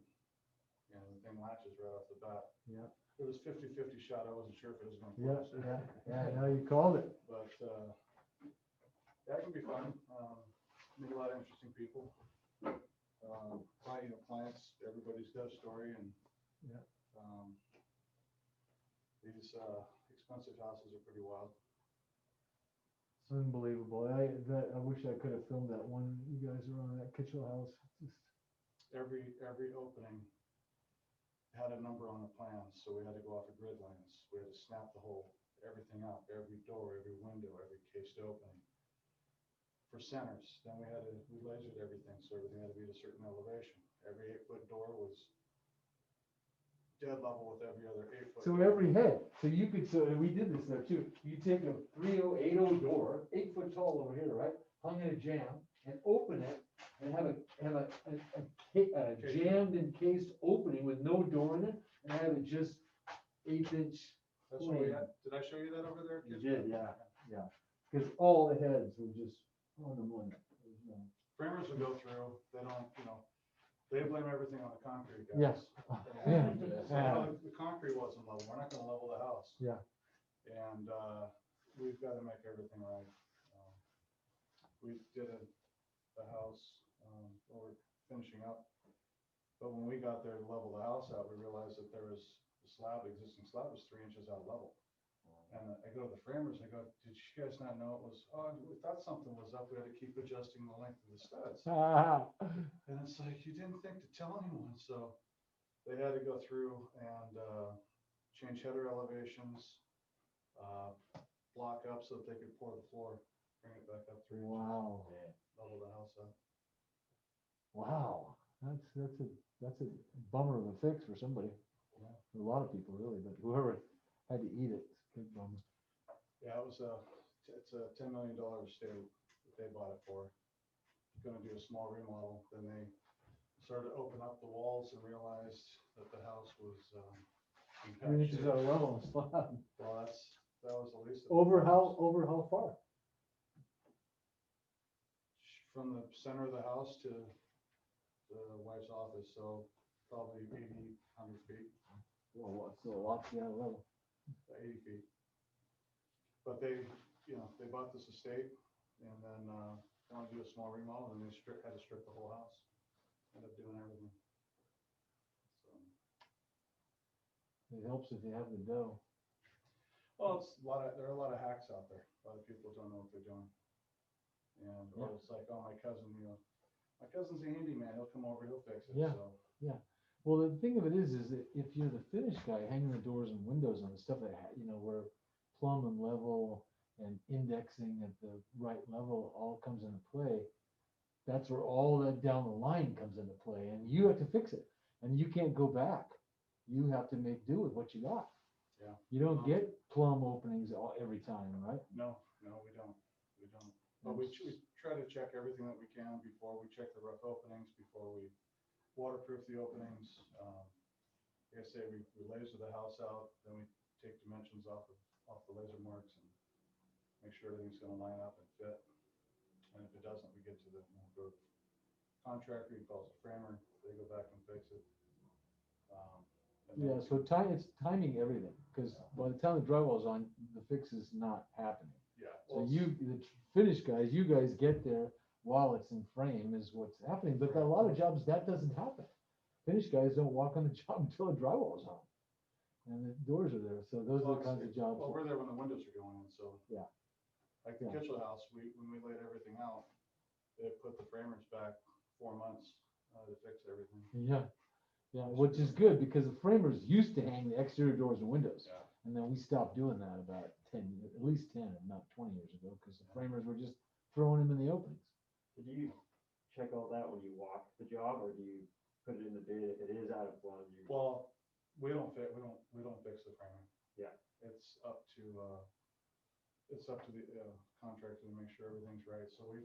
the thing latches right off the bat. Yeah. It was 50-50 shot. I wasn't sure if it was going to Yeah, close. yeah. Now you called it. But that can be fun. Meet a lot of interesting people. Clients, everybody's got a story, and Yeah. These expensive houses are pretty wild. It's unbelievable. I wish I could have filmed that one. You guys were on that Kitchell house. Just Every opening had a number on the plan, so we had to go off of grid lines. We had to snap everything up, every door, every window, every cased opening. for centers, then we lasered everything, so everything had to be at a certain elevation. Every 8-foot door was dead level with every other 8-foot. So every head, so you could, so and we did this there too, you take a 3080 door, 8 foot tall over here, right? Hung in a jam and open it and have a jammed encased opening with no door in it and have it just 1/8 inch. That's what we had. Did I show you that over there? You kids? did, yeah. Cause all the heads were just on the one. Framers would go through, they don't, they blame everything on the concrete guys. Yes. And Yeah. it's like, well, the concrete wasn't level, we're not gonna level the house. Yeah. And, we've gotta make everything right. We did a house, we're finishing up. But when we got there to level the house out, we realized that there was the existing slab was 3 inches out of level. And I go to the framers, I go, did you guys not know it was, we thought something was up, we had to keep adjusting the length of the studs. And it's like, you didn't think to tell anyone, so they had to go through and change header elevations, block up so that they could pour the floor, bring it back up 3 inches. Wow. Level the house up. Wow, that's a bummer of a fix for somebody. Yeah. For a lot of people really, but whoever had to eat it, it's a big bummer. Yeah, it's a $10 million estate that they bought it for. Gonna do a small remodel, then they started to open up the walls and realized that the house was, in bad 3 inches shape. out of level and slab. Well, that was the least. of the Over problems. how far? From the center of the house to the wife's office, so probably 80, 100 feet, Well, so a lot to out of level. 80 feet. But they bought this estate and then, wanted to do a small remodel and they had to strip the whole house. Ended up doing everything. So, It helps if you have the dough. well, there are a lot of hacks out there. A lot of people don't know what they're doing. And, or Yeah. it's like, oh, my cousin's a handyman, he'll come over, he'll fix it, Yeah. so. Well, the thing of it is that if you're the finish guy hanging the doors and windows on the stuff that, where plumb and level and indexing at the right level all comes into play, that's where all that down the line comes into play and you have to fix it and you can't go back. You have to make do with what you got. Yeah. You don't get plumb openings every time, right? No, we don't. But we try to check everything that we can before we check the rough openings, before we waterproof the openings. Like I say, we laser the house out, then we take dimensions off the laser marks and make sure everything's gonna line up and fit. And if it doesn't, we get to the contractor, he calls the framer, they go back and fix it. And then Yeah, so it's timing everything, because by the time the drywall's on, the fix is not happening. Yeah. So well, the finish guys, you guys get there while it's in frame is what's happening, but a lot of jobs, that doesn't happen. Finish guys don't walk on the job until the drywall's on. And the doors are there, so those are the kinds of jobs. Well, we're there when the windows are going in, so. Yeah. Like the Yeah. Kitchell house, when we laid everything out, they put the framers back 4 months, to fix everything. Yeah, which is good, because the framers used to hang the exterior doors and windows. Yeah. And then we stopped doing that about at least 10, if not 20 years ago, because the framers were just throwing them in the openings. Did you check all that when you walk the job, or do you put it in the bid if it is out of line? Well, we don't fix the framing. Yeah. It's up to the contractor to make sure everything's right. So we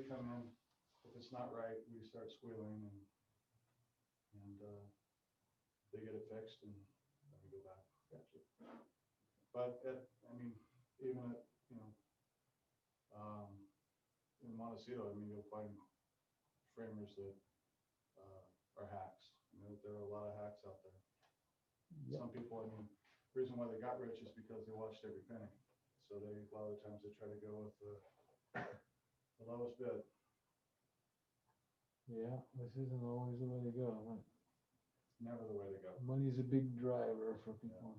come in, if it's not right, we start squealing and they get it fixed and then we go back. Gotcha. But even at, in Montecito, you'll find framers that are hacks. There are a lot of hacks out there. Yeah. Some people, the reason why they got rich is because they watched every penny. So a lot of the times they try to go with the lowest bid. Yeah, this isn't always the way to go. Right? Never the way to go. Money's a big driver for people.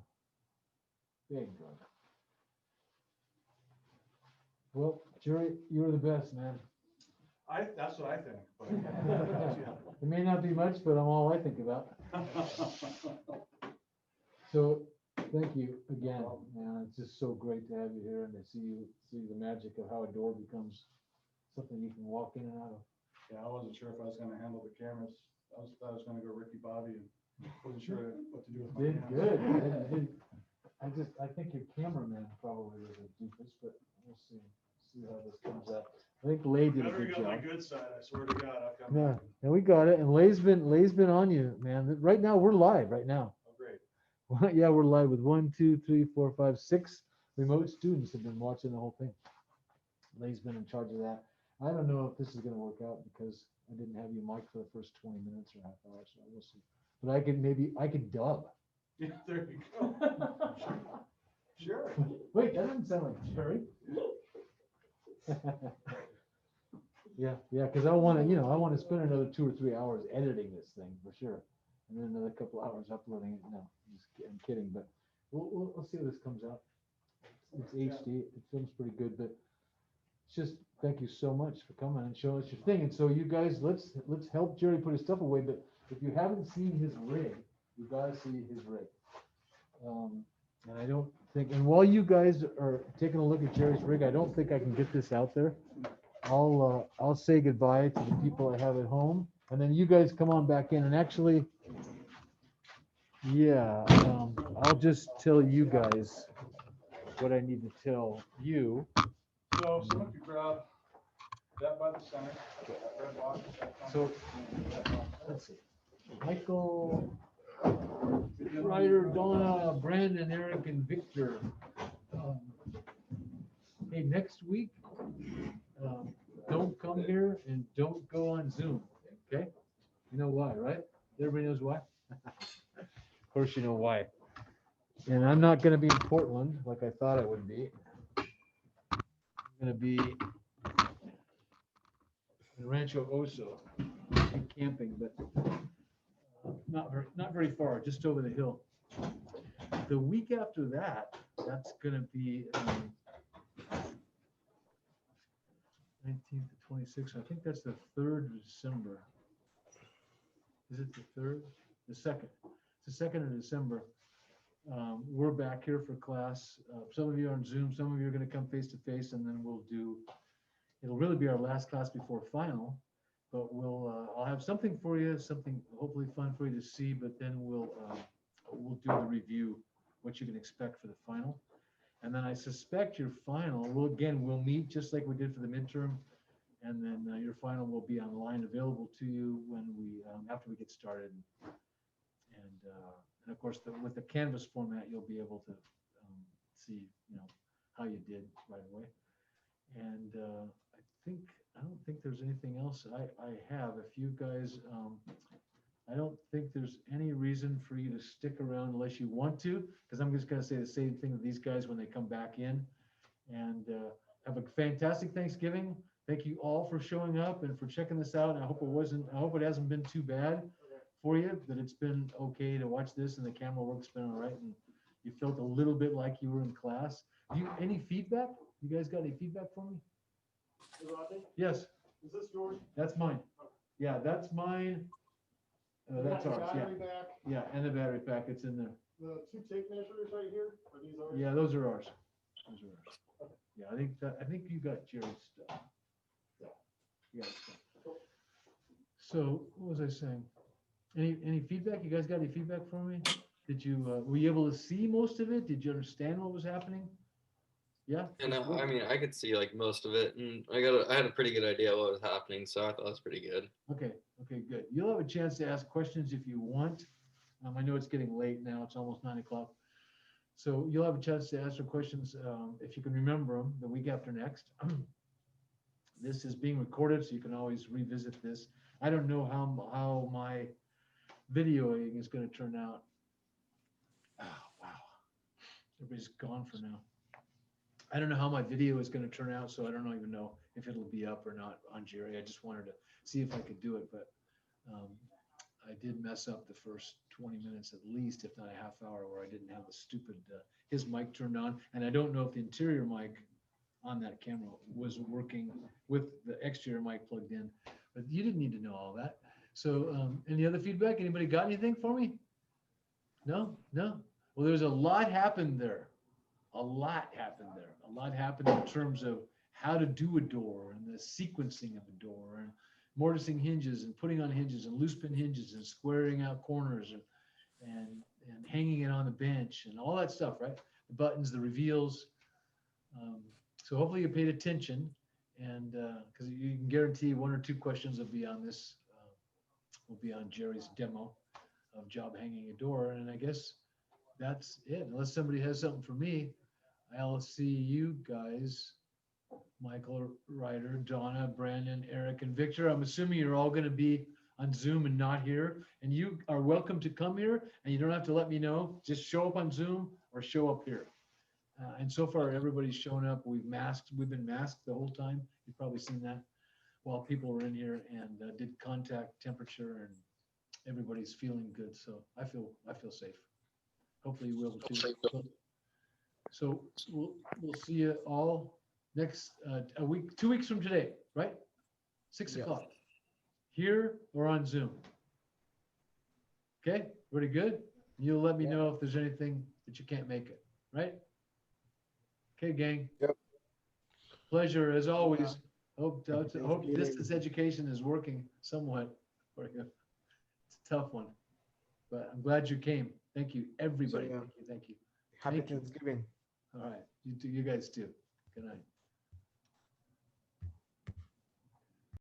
Big driver. Well, Jerry, you're the best, man. That's what I think. But It may not be much, but I'm all I think about. So, thank you again, man. It's just so great to have you here and to see the magic of how a door becomes something you can walk in and out of. Yeah, I wasn't sure if I was gonna handle the cameras. Thought I was gonna go Ricky Bobby and wasn't sure what to do with my Did cameras. good. I think your cameraman probably was a doofus, but we'll see how this comes out. I think Lay did a Better good get my job. good side, I swear to God, I'll come Yeah, back. and we got it. And Lay's been on you, man. Right now, we're live right now. Oh, great. Yeah, we're live with 1, 2, 3, 4, 5, 6 remote students have been watching the whole thing. Lay's been in charge of that. I don't know if this is gonna work out because I didn't have you mic for the first 20 minutes or half hour, so we'll see. But I could dub. Yeah, there you go. Sure. Wait, that doesn't sound like Jerry. Yeah, because I want to spend another 2 or 3 hours editing this thing for sure, and then another couple hours uploading it. No, I'm kidding, but we'll see how this comes out. It's HD. It films pretty good, but it's just thank you so much for coming and showing us your thing. And so you guys, let's help Jerry put his stuff away. But if you haven't seen his rig, you gotta see his rig. And I don't think, and while you guys are taking a look at Jerry's rig, I don't think I can get this out there. I'll say goodbye to the people I have at home, and then you guys come on back in. And actually, yeah, I'll just tell you guys what I need to tell you. So someone could grab that by the center, that red box. So let's see, Michael, Ryder, Donna, Brandon, Eric, and Victor. Hey, next week, don't come here and don't go on Zoom, okay? You know why, right? Everybody knows why? Of course you know why. And I'm not gonna be in Portland like I thought I would be. I'm gonna be in Rancho Oso, camping, but not very far, just over the hill. The week after that, that's gonna be 19th to 26th. I think that's the 3rd of December. Is it the 3rd? The 2nd. It's the 2nd of December. We're back here for class. Some of you are on Zoom, some of you are gonna come face to face, and then it'll really be our last class before final, but I'll have something for you, something hopefully fun for you to see, but then we'll do the review, what you can expect for the final. And then I suspect your final, we'll meet just like we did for the midterm, and then your final will be online available to you when after we get started. And of course, with the Canvas format, you'll be able to see, how you did right away. And I don't think there's anything else I have. If you guys, I don't think there's any reason for you to stick around unless you want to, because I'm just gonna say the same thing to these guys when they come back in. And have a fantastic Thanksgiving. Thank you all for showing up and for checking this out. And I hope it hasn't been too bad for you, that it's been okay to watch this and the camera work's been all right, and you felt a little bit like you were in class. Any feedback? You guys got any feedback for me? Hey, Rodney, Yes, is this yours? that's mine. Yeah, that's mine. That's You got ours, the yeah. battery back, Yeah, and the battery pack, it's in there. the 2 tape measures right here, are these ours? Yeah, those are ours. Those are ours. Yeah, I think you got Jerry's stuff. Yeah, you got stuff. So what was I saying? Any feedback? You guys got any feedback for me? Did you, were you able to see most of it? Did you understand what was happening? Yeah? And I mean, I could see like most of it, and I had a pretty good idea what was happening, so I thought it was pretty good. Okay, good. You'll have a chance to ask questions if you want. I know it's getting late now, it's almost 9 o'clock. So you'll have a chance to ask your questions if you can remember them the week after next. This is being recorded, so you can always revisit this. I don't know how my videoing is going to turn out. Oh, wow. Everybody's gone for now. I don't know how my video is going to turn out, so I don't even know if it'll be up or not on Jerry. I just wanted to see if I could do it, but I did mess up the first 20 minutes at least, if not a half hour, where I didn't have the stupid, his mic turned on. And I don't know if the interior mic on that camera was working with the exterior mic plugged in, but you didn't need to know all that. So any other feedback? Anybody got anything for me? No? Well, there's a lot happened there. A lot happened in terms of how to do a door and the sequencing of a door and mortising hinges and putting on hinges and loose pin hinges and squaring out corners and hanging it on the bench and all that stuff, right? The buttons, the reveals. So hopefully you paid attention, and because you can guarantee 1 or 2 questions will be on this, will be on Jerry's demo of job hanging a door. And I guess that's it. Unless somebody has something for me, I'll see you guys, Michael, Ryder, Donna, Brandon, Eric, and Victor. I'm assuming you're all going to be on Zoom and not here. And you are welcome to come here, and you don't have to let me know. Just show up on Zoom or show up here. And so far, everybody's shown up. We've been masked the whole time. You've probably seen that while people were in here and did contact temperature, and everybody's feeling good. So I feel safe. Hopefully you will too. So we'll see you all next a week, 2 weeks from today, right? 6 o'clock. Here or on Zoom. Okay, pretty good. You'll let me know if there's anything that you can't make it, right? Okay, gang. Yep. Pleasure as always. Hope distance education is working somewhat for you. It's a tough one, but I'm glad you came. Thank you, everybody. So, yeah. Thank you. Happy Thank you. Thanksgiving. All right, you guys too. Good night.